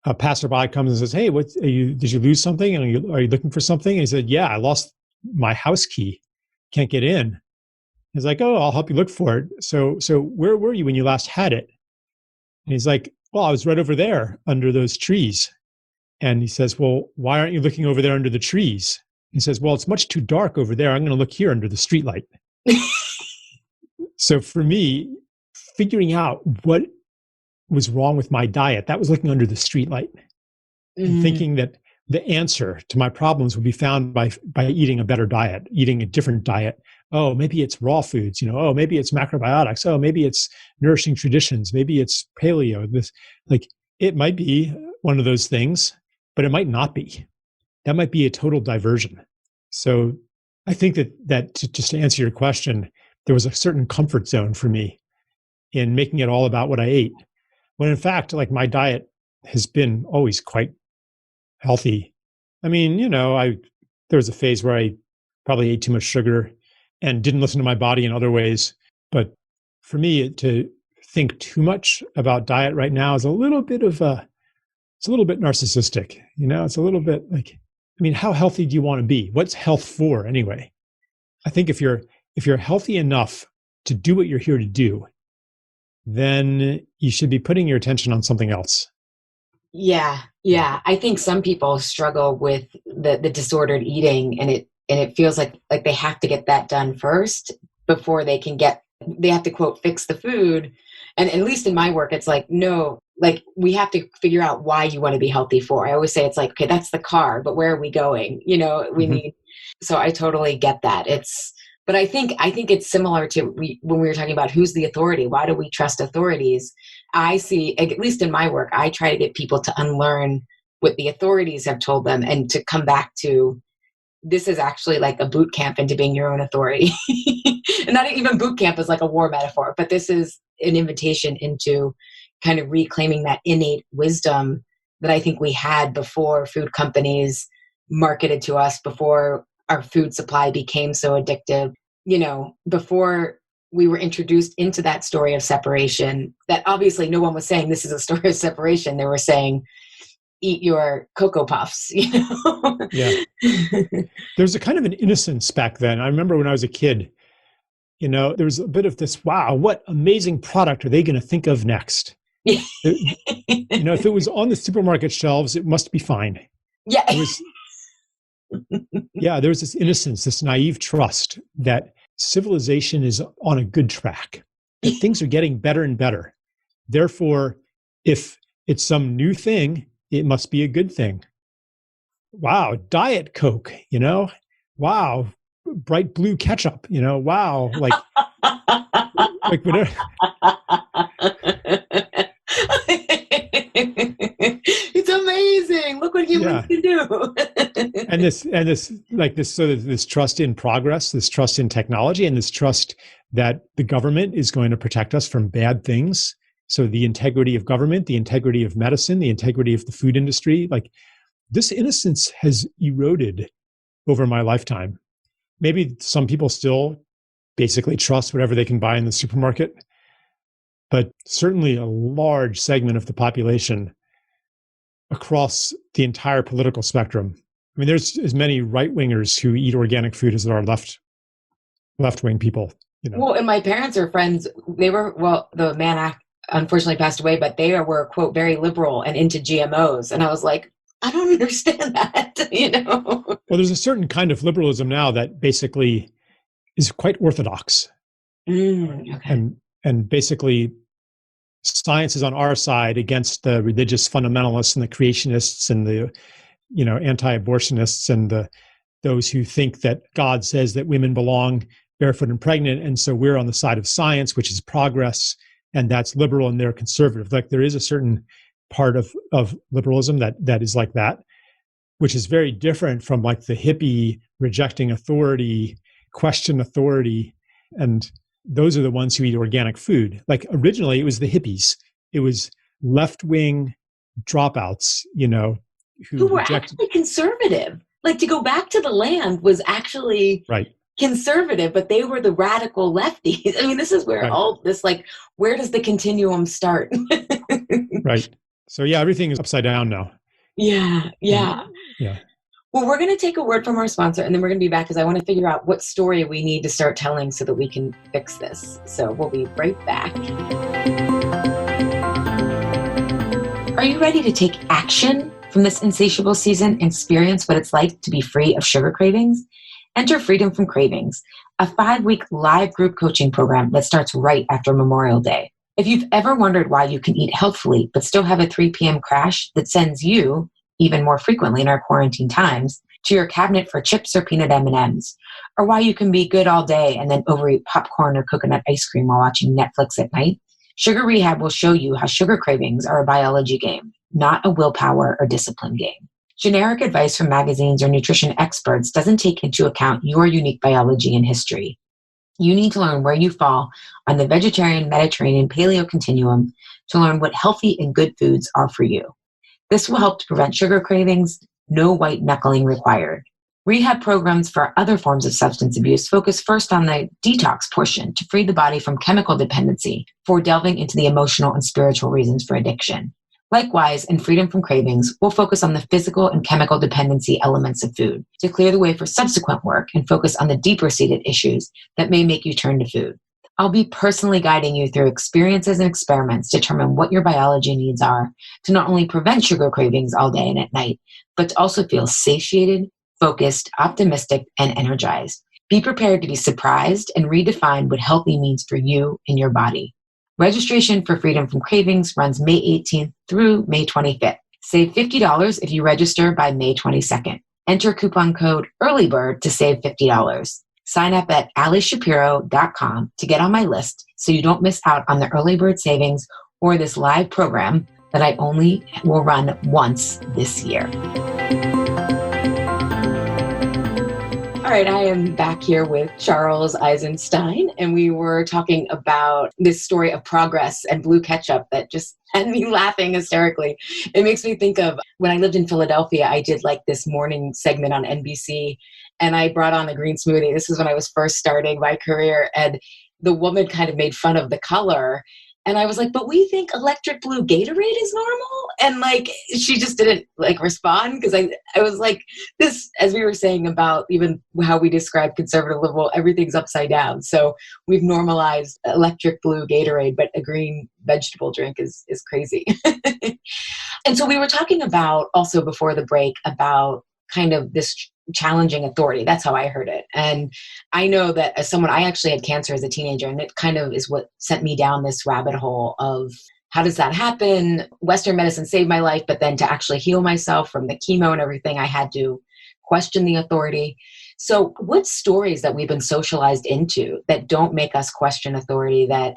a passerby comes and says, "Hey, did you lose something? And are you looking for something?" And he said, "Yeah, I lost my house key. Can't get in." He's like, "Oh, I'll help you look for it. So where were you when you last had it?" And he's like, "Well, I was right over there under those trees." And he says, "Well, why aren't you looking over there under the trees?" He says, "Well, it's much too dark over there. I'm going to look here under the streetlight." So for me, figuring out what was wrong with my diet, that was looking under the streetlight and thinking that the answer to my problems would be found by eating a better diet, eating a different diet. Oh, maybe it's raw foods, oh, maybe it's macrobiotics. Oh, maybe it's nourishing traditions. Maybe it's paleo. It might be one of those things, but it might not be. That might be a total diversion. So I think that just to answer your question, there was a certain comfort zone for me in making it all about what I ate. When in fact, my diet has been always quite healthy. I mean, there was a phase where I probably ate too much sugar and didn't listen to my body in other ways. But for me, to think too much about diet right now is a little bit narcissistic. It's a little bit how healthy do you want to be? What's health for anyway? I think if you're healthy enough to do what you're here to do, then you should be putting your attention on something else. Yeah. I think some people struggle with the disordered eating, and it feels like they have to get that done first before they have to quote fix the food. And at least in my work, it's no, we have to figure out why you want to be healthy for. I always say it's okay, that's the car, but where are we going? We need. So I totally get that. But I think it's similar to when we were talking about who's the authority. Why do we trust authorities? I see, at least in my work, I try to get people to unlearn what the authorities have told them and to come back to, this is actually like a boot camp into being your own authority. And not even boot camp is like a war metaphor, but this is an invitation into kind of reclaiming that innate wisdom that I think we had before food companies marketed to us, before our food supply became so addictive, before we were introduced into that story of separation, that obviously no one was saying this is a story of separation. They were saying, eat your Cocoa Puffs, Yeah. There's a kind of an innocence back then. I remember when I was a kid, there was a bit of this, wow, what amazing product are they going to think of next? If it was on the supermarket shelves, it must be fine. Yeah. There was this innocence, this naive trust that civilization is on a good track, that things are getting better and better. Therefore, if it's some new thing, it must be a good thing. Wow, Diet Coke, wow, bright blue ketchup, wow, like whatever. It's amazing. Look what humans can do. and this trust in progress, this trust in technology, and this trust that the government is going to protect us from bad things. So the integrity of government, the integrity of medicine, the integrity of the food industry, this innocence has eroded over my lifetime. Maybe some people still basically trust whatever they can buy in the supermarket, but certainly a large segment of the population across the entire political spectrum. I mean, there's as many right-wingers who eat organic food as there are left-wing people. Well, and my parents are friends. They were, the man unfortunately passed away, but they were, quote, very liberal and into GMOs. And I was like, I don't understand that, Well, there's a certain kind of liberalism now that basically is quite orthodox. Okay. And basically science is on our side against the religious fundamentalists and the creationists and the, anti-abortionists and those who think that God says that women belong barefoot and pregnant. And so we're on the side of science, which is progress. and that's liberal and they're conservative. Like there is a certain part of liberalism that is like that, which is very different from like the hippie rejecting authority, question authority. And those are the ones who eat organic food. Like originally it was the hippies. It was left-wing dropouts, who were actually conservative. Like to go back to the land was actually right. Conservative, but they were the radical lefties. I mean, this is where all this, like, where does the continuum start? Right. So yeah, everything is upside down now. Yeah. Well, we're going to take a word from our sponsor, and then we're going to be back because I want to figure out what story we need to start telling so that we can fix this. So we'll be right back. Are you ready to take action from this insatiable season and experience what it's like to be free of sugar cravings? Enter Freedom from Cravings, a 5-week live group coaching program that starts right after Memorial Day. If you've ever wondered why you can eat healthfully but still have a 3 p.m. crash that sends you, even more frequently in our quarantine times, to your cabinet for chips or peanut M&Ms, or why you can be good all day and then overeat popcorn or coconut ice cream while watching Netflix at night, Sugar Rehab will show you how sugar cravings are a biology game, not a willpower or discipline game. Generic advice from magazines or nutrition experts doesn't take into account your unique biology and history. You need to learn where you fall on the vegetarian, Mediterranean, paleo continuum to learn what healthy and good foods are for you. This will help to prevent sugar cravings, no white knuckling required. Rehab programs for other forms of substance abuse focus first on the detox portion to free the body from chemical dependency before delving into the emotional and spiritual reasons for addiction. Likewise, in Freedom from Cravings, we'll focus on the physical and chemical dependency elements of food to clear the way for subsequent work and focus on the deeper-seated issues that may make you turn to food. I'll be personally guiding you through experiences and experiments to determine what your biology needs are to not only prevent sugar cravings all day and at night, but to also feel satiated, focused, optimistic, and energized. Be prepared to be surprised and redefine what healthy means for you and your body. Registration for Freedom from Cravings runs May 18th through May 25th. Save $50 if you register by May 22nd. Enter coupon code EARLYBIRD to save $50. Sign up at AliShapiro.com to get on my list so you don't miss out on the early bird savings or this live program that I only will run once this year. All right, I am back here with Charles Eisenstein, and we were talking about this story of progress and blue ketchup that just had me laughing hysterically. It makes me think of when I lived in Philadelphia, I did like this morning segment on NBC, and I brought on a green smoothie. This is when I was first starting my career, and the woman kind of made fun of the color. And I was like, but we think electric blue Gatorade is normal? And like, she just didn't like respond because I was like, this, as we were saying about even how we describe conservative liberal, everything's upside down. So we've normalized electric blue Gatorade, but a green vegetable drink is crazy. And so we were talking about also before the break about kind of this challenging authority. That's how I heard it. And I know that as someone, I actually had cancer as a teenager, and it kind of is what sent me down this rabbit hole of how does that happen? Western medicine saved my life, but then to actually heal myself from the chemo and everything, I had to question the authority. So what stories that we've been socialized into that don't make us question authority that,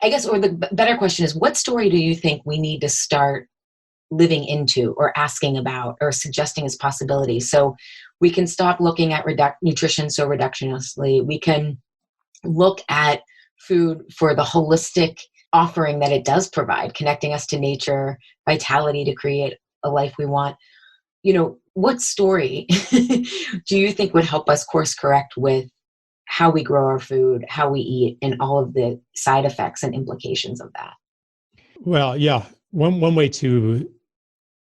I guess, or the better question is, what story do you think we need to start living into or asking about or suggesting as possibilities? So we can stop looking at nutrition so reductionistly. We can look at food for the holistic offering that it does provide, connecting us to nature, vitality to create a life we want. You know, what story do you think would help us course correct with how we grow our food, how we eat, and all of the side effects and implications of that? Well, yeah. One way to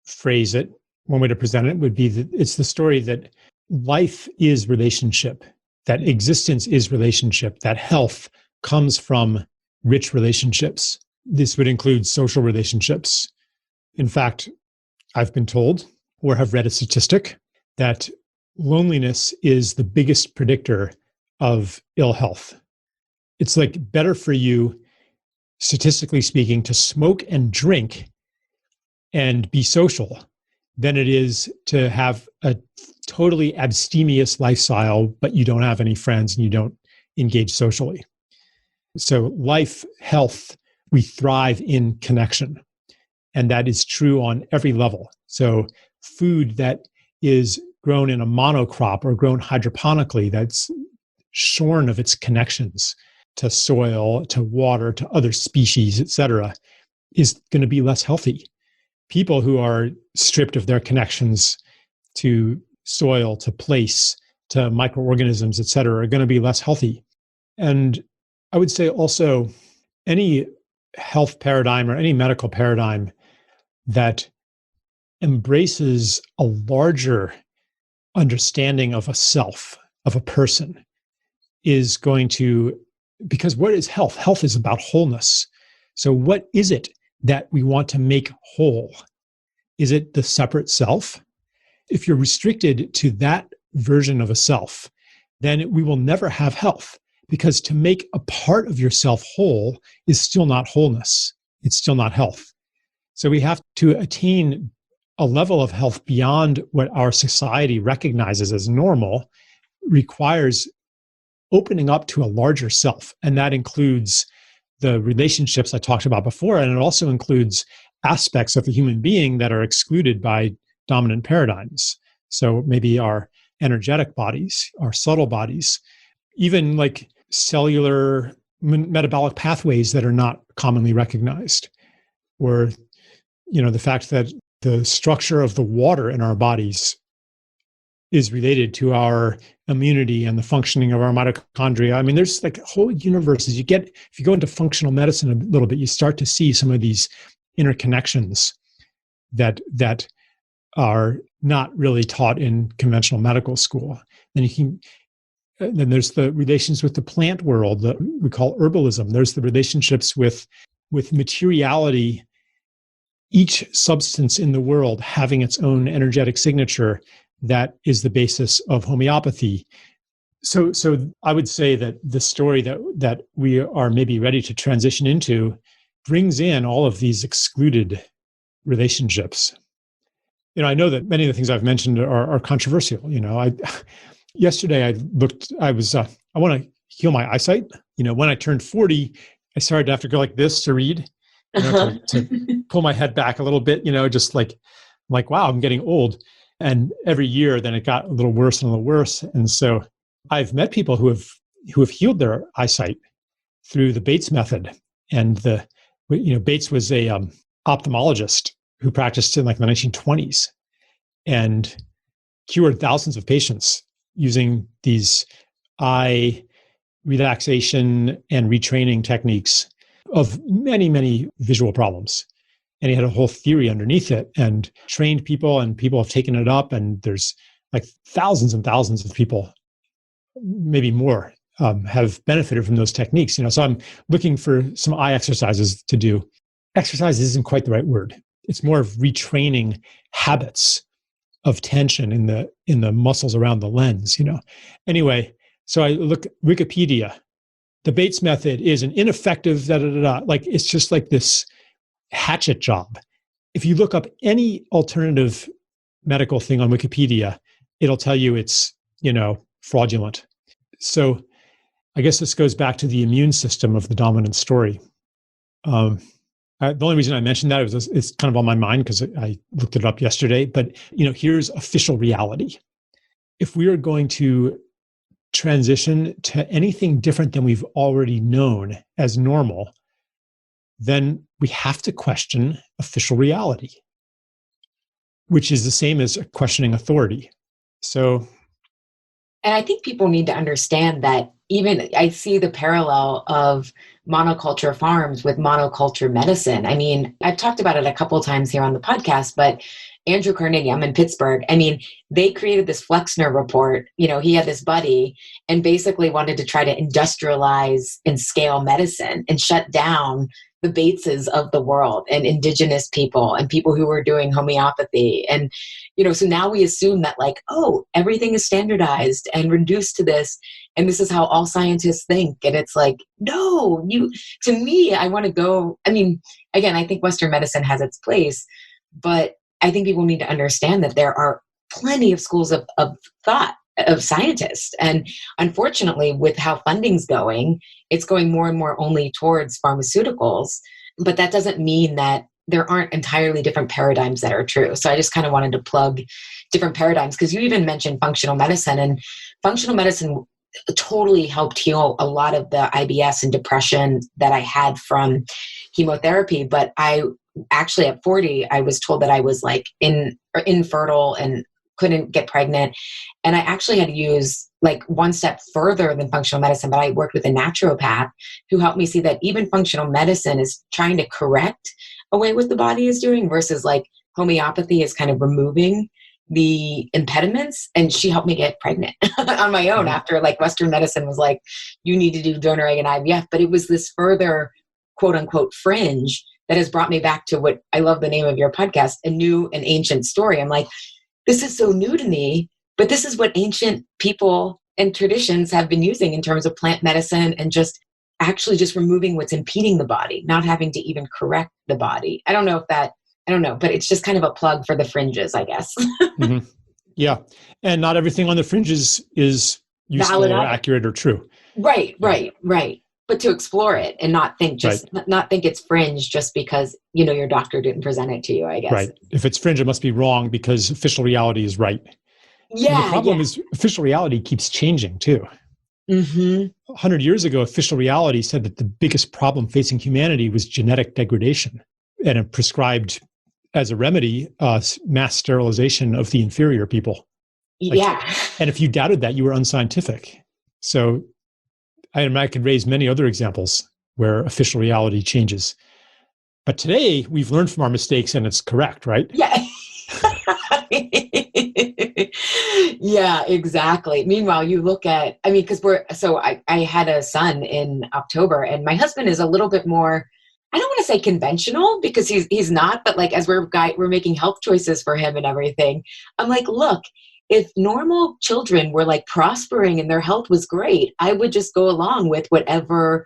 phrase it, one way to present it would be that it's the story that life is relationship, that existence is relationship, that health comes from rich relationships. This would include social relationships. In fact, I've been told or have read a statistic that loneliness is the biggest predictor of ill health. It's like better for you, statistically speaking, to smoke and drink and be social than it is to have a totally abstemious lifestyle, but you don't have any friends and you don't engage socially. So life, health we thrive in connection. And that is true on every level. So food that is grown in a monocrop or grown hydroponically, that's shorn of its connections to soil, to water, to other species, et cetera, is going to be less healthy. People who are stripped of their connections to soil, to place, to microorganisms, et cetera, are going to be less healthy. And I would say also any health paradigm or any medical paradigm that embraces a larger understanding of a self, of a person, is going to, because what is health? Health is about wholeness. So what is it that we want to make whole? Is it the separate self? If you're restricted to that version of a self, then we will never have health, because to make a part of yourself whole is still not wholeness. It's still not health. So we have to attain a level of health beyond what our society recognizes as normal, requires opening up to a larger self. And that includes the relationships I talked about before, and it also includes aspects of the human being that are excluded by dominant paradigms. So maybe our energetic bodies, our subtle bodies, even like cellular metabolic pathways that are not commonly recognized, or the fact that the structure of the water in our bodies is related to our immunity and the functioning of our mitochondria. I mean, there's like whole universes. If you go into functional medicine a little bit, you start to see some of these interconnections that are not really taught in conventional medical school. Then there's the relations with the plant world that we call herbalism. There's the relationships with materiality, each substance in the world having its own energetic signature that is the basis of homeopathy. So I would say that the story that we are maybe ready to transition into brings in all of these excluded relationships. I know that many of the things I've mentioned are controversial. Yesterday I want to heal my eyesight. When I turned 40, I started to have to go like this to read, to pull my head back a little bit, just like, wow, I'm getting old. And every year, then it got a little worse and a little worse. And so I've met people who have healed their eyesight through the Bates method. And Bates was a ophthalmologist who practiced in like the 1920s and cured thousands of patients using these eye relaxation and retraining techniques of many, many visual problems. And he had a whole theory underneath it and trained people, and people have taken it up. And there's like thousands and thousands of people, maybe more, have benefited from those techniques. So I'm looking for some eye exercises to do. Exercise isn't quite the right word. It's more of retraining habits of tension in the muscles around the lens. Anyway, so I look Wikipedia. The Bates method is an ineffective like it's just like this hatchet job. If you look up any alternative medical thing on Wikipedia, it'll tell you it's, fraudulent. So I guess this goes back to the immune system of the dominant story. The only reason I mentioned that is it's kind of on my mind because I looked it up yesterday, but here's official reality. If we are going to transition to anything different than we've already known as normal, then we have to question official reality, which is the same as questioning authority. So, and I think people need to understand that even I see the parallel of monoculture farms with monoculture medicine. I mean, I've talked about it a couple of times here on the podcast, but Andrew Carnegie, I'm in Pittsburgh. I mean, they created this Flexner report. He had this buddy and basically wanted to try to industrialize and scale medicine and shut down the Bateses of the world and indigenous people and people who were doing homeopathy. And, so now we assume that like, oh, everything is standardized and reduced to this. And this is how all scientists think. And it's like, no, to me, I want to go. I mean, again, I think Western medicine has its place, but I think people need to understand that there are plenty of schools of thought of scientists. And unfortunately, with how funding's going, it's going more and more only towards pharmaceuticals. But that doesn't mean that there aren't entirely different paradigms that are true. So I just kind of wanted to plug different paradigms, because you even mentioned functional medicine, and functional medicine totally helped heal a lot of the IBS and depression that I had from chemotherapy. But I actually, at 40, I was told that I was like infertile and couldn't get pregnant. And I actually had to use like one step further than functional medicine, but I worked with a naturopath who helped me see that even functional medicine is trying to correct away what the body is doing, versus like homeopathy is kind of removing the impediments. And she helped me get pregnant on my own after like Western medicine was like, you need to do donor egg and IVF. But it was this further quote unquote fringe that has brought me back to what I love the name of your podcast, A New and Ancient Story. I'm like, this is so new to me, but this is what ancient people and traditions have been using in terms of plant medicine, and just actually just removing what's impeding the body, not having to even correct the body. I don't know, but it's just kind of a plug for the fringes, I guess. Mm-hmm. Yeah. And not everything on the fringes is useful or accurate or true. Right. But to explore it and not think it's fringe just because, your doctor didn't present it to you, I guess. Right. If it's fringe, it must be wrong because official reality is right. Yeah. And the problem is official reality keeps changing too. Mm-hmm. 100 years ago, official reality said that the biggest problem facing humanity was genetic degradation, and it prescribed as a remedy mass sterilization of the inferior people. And if you doubted that, you were unscientific. So I could raise many other examples where official reality changes. But today, we've learned from our mistakes and it's correct, right? Yeah. Yeah, exactly. Meanwhile, you look at, because I had a son in October, and my husband is a little bit more, I don't want to say conventional, because he's not, but like as we're making health choices for him and everything, I'm like, look, if normal children were like prospering and their health was great, I would just go along with whatever,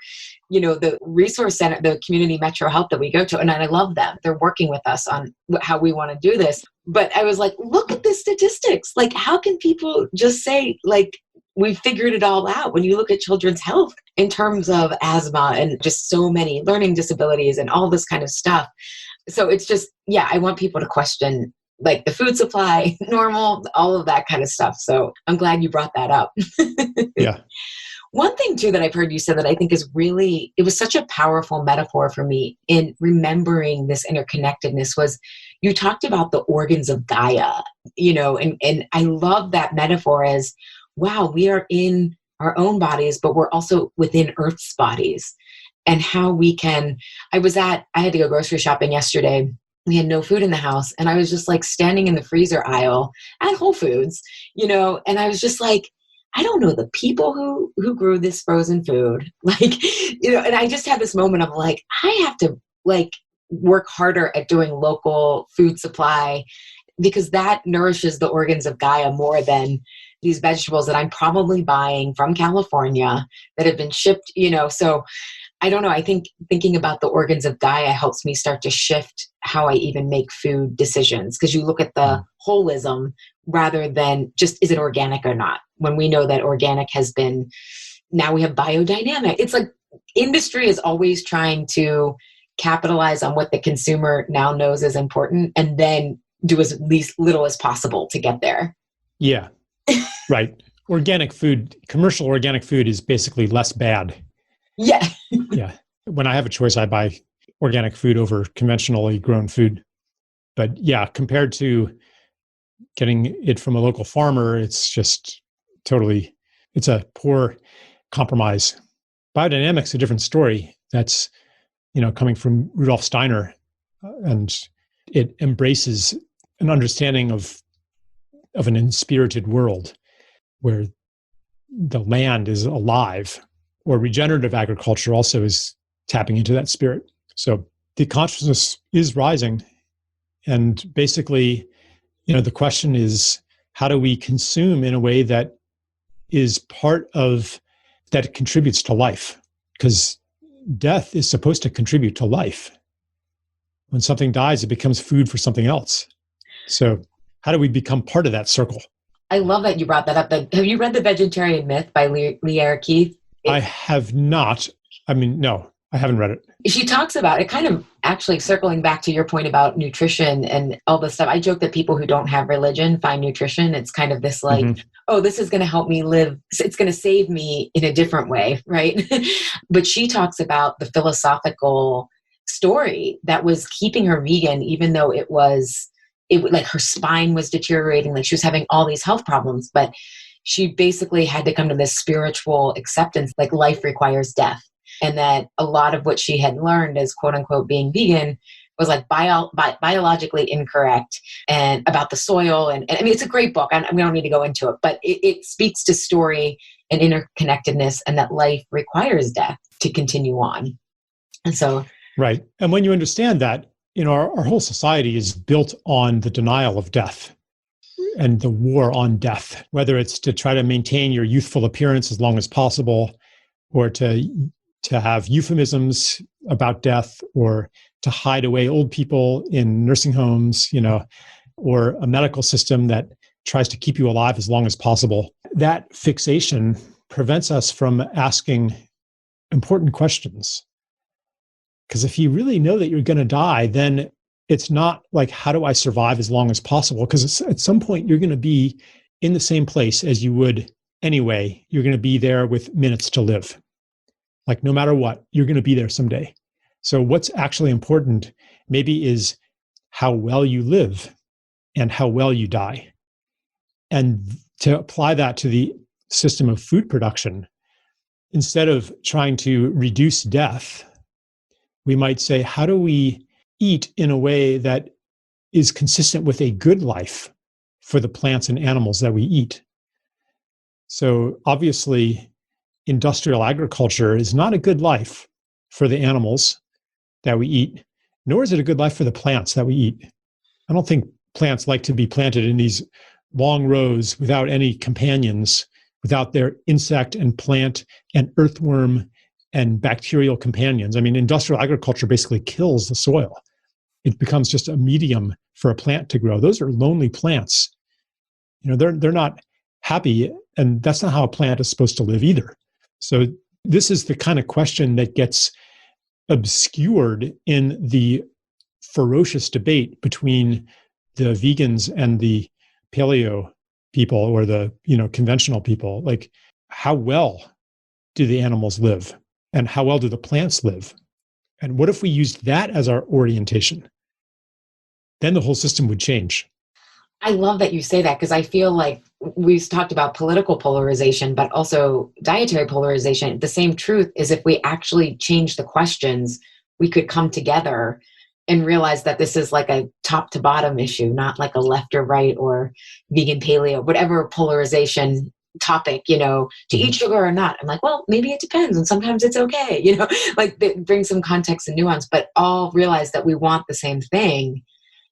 the resource center, the community metro health that we go to. And I love them. They're working with us on how we want to do this. But I was like, look at the statistics. Like, how can people just say like, we figured it all out when you look at children's health in terms of asthma and just so many learning disabilities and all this kind of stuff. So it's just, I want people to question like the food supply, normal, all of that kind of stuff. So I'm glad you brought that up. Yeah. One thing too that I've heard you say that I think is really, it was such a powerful metaphor for me in remembering this interconnectedness, was you talked about the organs of Gaia, and I love that metaphor as, wow, we are in our own bodies, but we're also within Earth's bodies, and how we can, I had to go grocery shopping yesterday. We had no food in the house. And I was just like standing in the freezer aisle at Whole Foods, and I was just like, I don't know the people who grew this frozen food. Like, and I just had this moment of like, I have to like work harder at doing local food supply, because that nourishes the organs of Gaia more than these vegetables that I'm probably buying from California that have been shipped, so I don't know. I think thinking about the organs of Gaia helps me start to shift how I even make food decisions, because you look at the holism rather than just, is it organic or not? When we know that organic has been, now we have biodynamic. It's like industry is always trying to capitalize on what the consumer now knows is important, and then do as least little as possible to get there. Yeah, right. Organic food, commercial organic food is basically less bad. Yeah. Yeah. When I have a choice, I buy organic food over conventionally grown food. But yeah, compared to getting it from a local farmer, it's just totally, it's a poor compromise. Biodynamics, a different story. That's, coming from Rudolf Steiner, and it embraces an understanding of an inspirited world where the land is alive. Or regenerative agriculture also is tapping into that spirit. So the consciousness is rising. And basically, the question is, how do we consume in a way that is that contributes to life? Because death is supposed to contribute to life. When something dies, it becomes food for something else. So how do we become part of that circle? I love that you brought that up. Have you read The Vegetarian Myth by Leah Keith? I have not. I mean, no, I haven't read it. She talks about it, kind of actually circling back to your point about nutrition and all this stuff. I joke that people who don't have religion find nutrition. It's kind of this like, oh, this is going to help me live. It's going to save me in a different way, right? But she talks about the philosophical story that was keeping her vegan, even though it like her spine was deteriorating, like she was having all these health problems. But she basically had to come to this spiritual acceptance, like life requires death. And that a lot of what she had learned as quote unquote being vegan was like biologically incorrect and about the soil. And I mean, it's a great book. We don't need to go into it, but it speaks to story and interconnectedness and that life requires death to continue on. And so. Right. And when you understand that, our whole society is built on the denial of death and the war on death, whether it's to try to maintain your youthful appearance as long as possible, or to have euphemisms about death, or to hide away old people in nursing homes, or a medical system that tries to keep you alive as long as possible. That fixation prevents us from asking important questions. Because if you really know that you're going to die, then it's not like, how do I survive as long as possible? Because at some point, you're going to be in the same place as you would anyway. You're going to be there with minutes to live. Like no matter what, you're going to be there someday. So what's actually important maybe is how well you live and how well you die. And to apply that to the system of food production, instead of trying to reduce death, we might say, how do we eat in a way that is consistent with a good life for the plants and animals that we eat? So obviously, industrial agriculture is not a good life for the animals that we eat, nor is it a good life for the plants that we eat. I don't think plants like to be planted in these long rows without any companions, without their insect and plant and earthworm and bacterial companions. I mean, industrial agriculture basically kills the soil. It becomes just a medium for a plant to grow. Those are lonely plants. They're not happy, and that's not how a plant is supposed to live either. So this is the kind of question that gets obscured in the ferocious debate between the vegans and the paleo people, or the conventional people. Like, how well do the animals live, and how well do the plants live? And what if we used that as our orientation? Then the whole system would change. I love that you say that, because I feel like we've talked about political polarization, but also dietary polarization. The same truth is, if we actually change the questions, we could come together and realize that this is like a top to bottom issue, not like a left or right or vegan, paleo, whatever polarization topic, to eat sugar or not. I'm like, well, maybe it depends. And sometimes it's okay, like bring some context and nuance, but all realize that we want the same thing.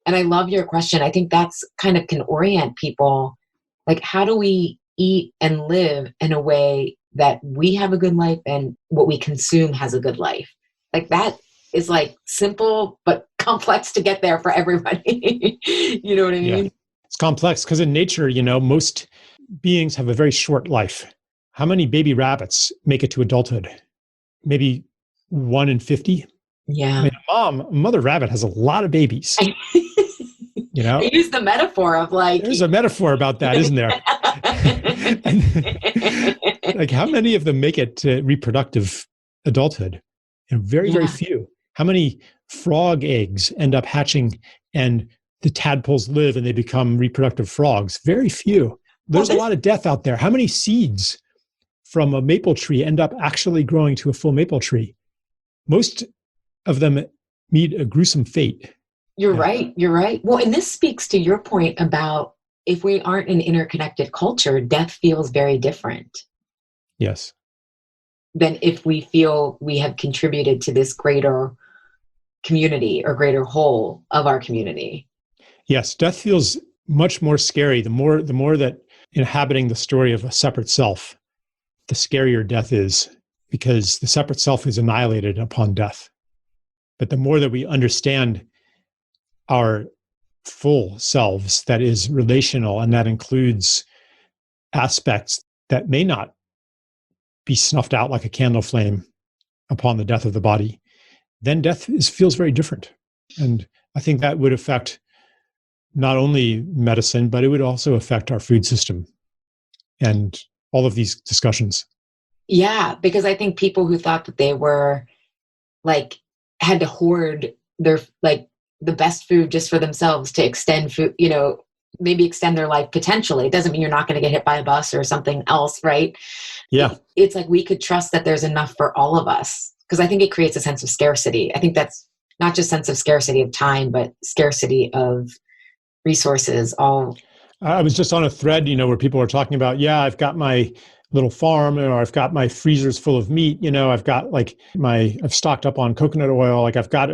And I love your question. I think that's kind of can orient people. Like, how do we eat and live in a way that we have a good life and what we consume has a good life? Like, that is like simple, but complex to get there for everybody. You know what I mean? Yeah. It's complex because in nature, most beings have a very short life. How many baby rabbits make it to adulthood? Maybe 1 in 50? Yeah. I mean, a mother rabbit has a lot of babies. I use the metaphor of like... There's a metaphor about that, isn't there? And, like, how many of them make it to reproductive adulthood? Very, very few. How many frog eggs end up hatching and the tadpoles live and they become reproductive frogs? Very few. There's a lot of death out there. How many seeds from a maple tree end up actually growing to a full maple tree? Most of them meet a gruesome fate. You're right. You're right. Well, and this speaks to your point about, if we aren't an interconnected culture, death feels very different. Yes. Than if we feel we have contributed to this greater community or greater whole of our community. Yes. Death feels much more scary. The more that inhabiting the story of a separate self, the scarier death is, because the separate self is annihilated upon death. But the more that we understand our full selves, that is relational, and that includes aspects that may not be snuffed out like a candle flame upon the death of the body, then death feels very different. And I think that would affect not only medicine, but it would also affect our food system and all of these discussions. Yeah, because I think people who thought that they were had to hoard their the best food just for themselves to extend food, maybe extend their life potentially. It doesn't mean you're not going to get hit by a bus or something else, right? Yeah. It's like we could trust that there's enough for all of us, because I think it creates a sense of scarcity. I think that's not just sense of scarcity of time, but scarcity of resources. I was just on a thread, where people were talking about, I've got my little farm, or I've got my freezers full of meat, I've got I've stocked up on coconut oil. I've got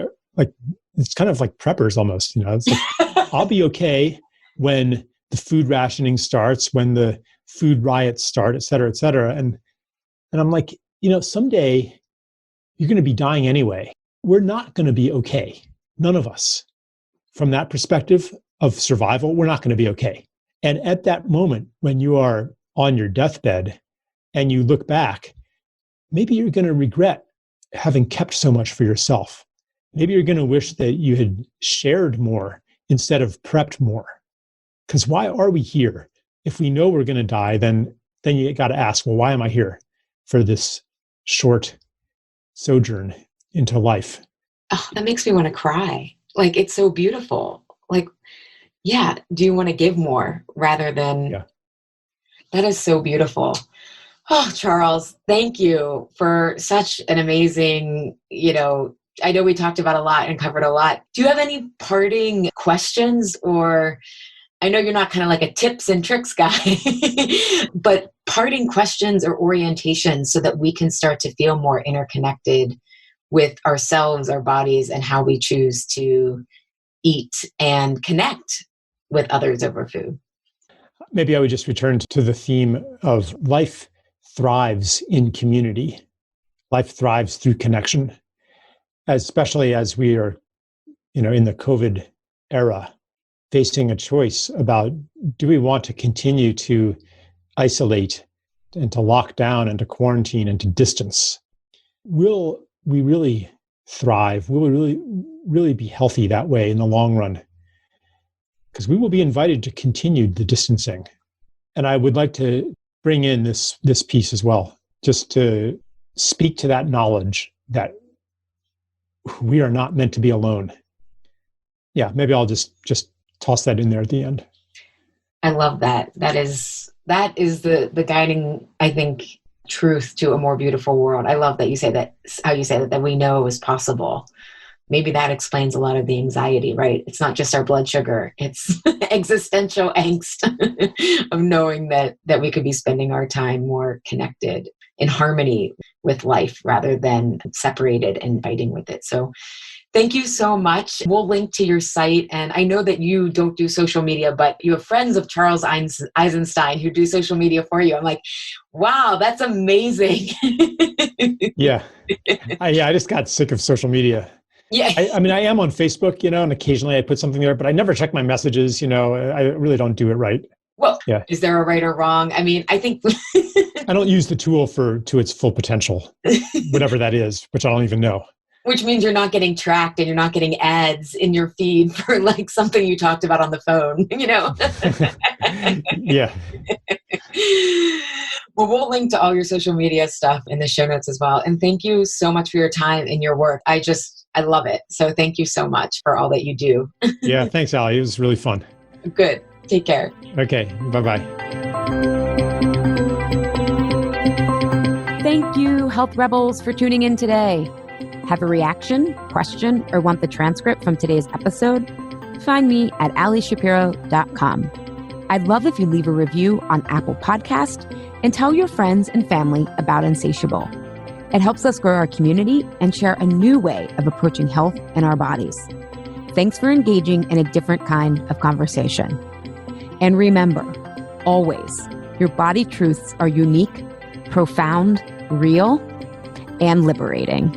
it's kind of like preppers almost, it's like, I'll be okay when the food rationing starts, when the food riots start, et cetera, et cetera. And I'm like, someday you're going to be dying anyway. We're not going to be okay. None of us. From that perspective of survival, we're not going to be okay. And at that moment, when you are on your deathbed and you look back, maybe you're going to regret having kept so much for yourself. Maybe you're going to wish that you had shared more instead of prepped more. Because why are we here? If we know we're going to die, then you got to ask, well, why am I here for this short sojourn into life? Oh, that makes me want to cry. It's so beautiful. Do you want to give more rather than... Yeah. That is so beautiful. Oh, Charles, thank you for such an amazing, I know we talked about a lot and covered a lot. Do you have any parting questions, or I know you're not kind of like a tips and tricks guy, but parting questions or orientations so that we can start to feel more interconnected with ourselves, our bodies, and how we choose to eat and connect with others over food? Maybe I would just return to the theme of life thrives in community. Life thrives through connection, especially as we are, in the COVID era, facing a choice about, do we want to continue to isolate and to lock down and to quarantine and to distance? Will we really thrive? Will we really be healthy that way in the long run? Because we will be invited to continue the distancing. And I would like to bring in this piece as well, just to speak to that knowledge that we are not meant to be alone. Yeah, maybe I'll just toss that in there at the end. I love that. That is the guiding, I think, truth to a more beautiful world. I love that you say that, how you say that we know is possible. Maybe that explains a lot of the anxiety, right? It's not just our blood sugar. It's existential angst of knowing that we could be spending our time more connected in harmony with life rather than separated and fighting with it. So thank you so much. We'll link to your site. And I know that you don't do social media, but you have friends of Charles Eisenstein who do social media for you. I'm like, wow, that's amazing. Yeah. I just got sick of social media. Yeah. I mean, I am on Facebook, and occasionally I put something there, but I never check my messages. I really don't do it right. Well, yeah. Is there a right or wrong? I mean, I think I don't use the tool to its full potential, whatever that is, which I don't even know. Which means you're not getting tracked and you're not getting ads in your feed for something you talked about on the phone, Yeah. Well, we'll link to all your social media stuff in the show notes as well. And thank you so much for your time and your work. I love it. So thank you so much for all that you do. Yeah. Thanks, Allie. It was really fun. Good. Take care. Okay. Bye-bye. Thank you, Health Rebels, for tuning in today. Have a reaction, question, or want the transcript from today's episode? Find me at AllieShapiro.com. I'd love if you leave a review on Apple Podcast and tell your friends and family about Insatiable. It helps us grow our community and share a new way of approaching health and our bodies. Thanks for engaging in a different kind of conversation. And remember, always, your body truths are unique, profound, real, and liberating.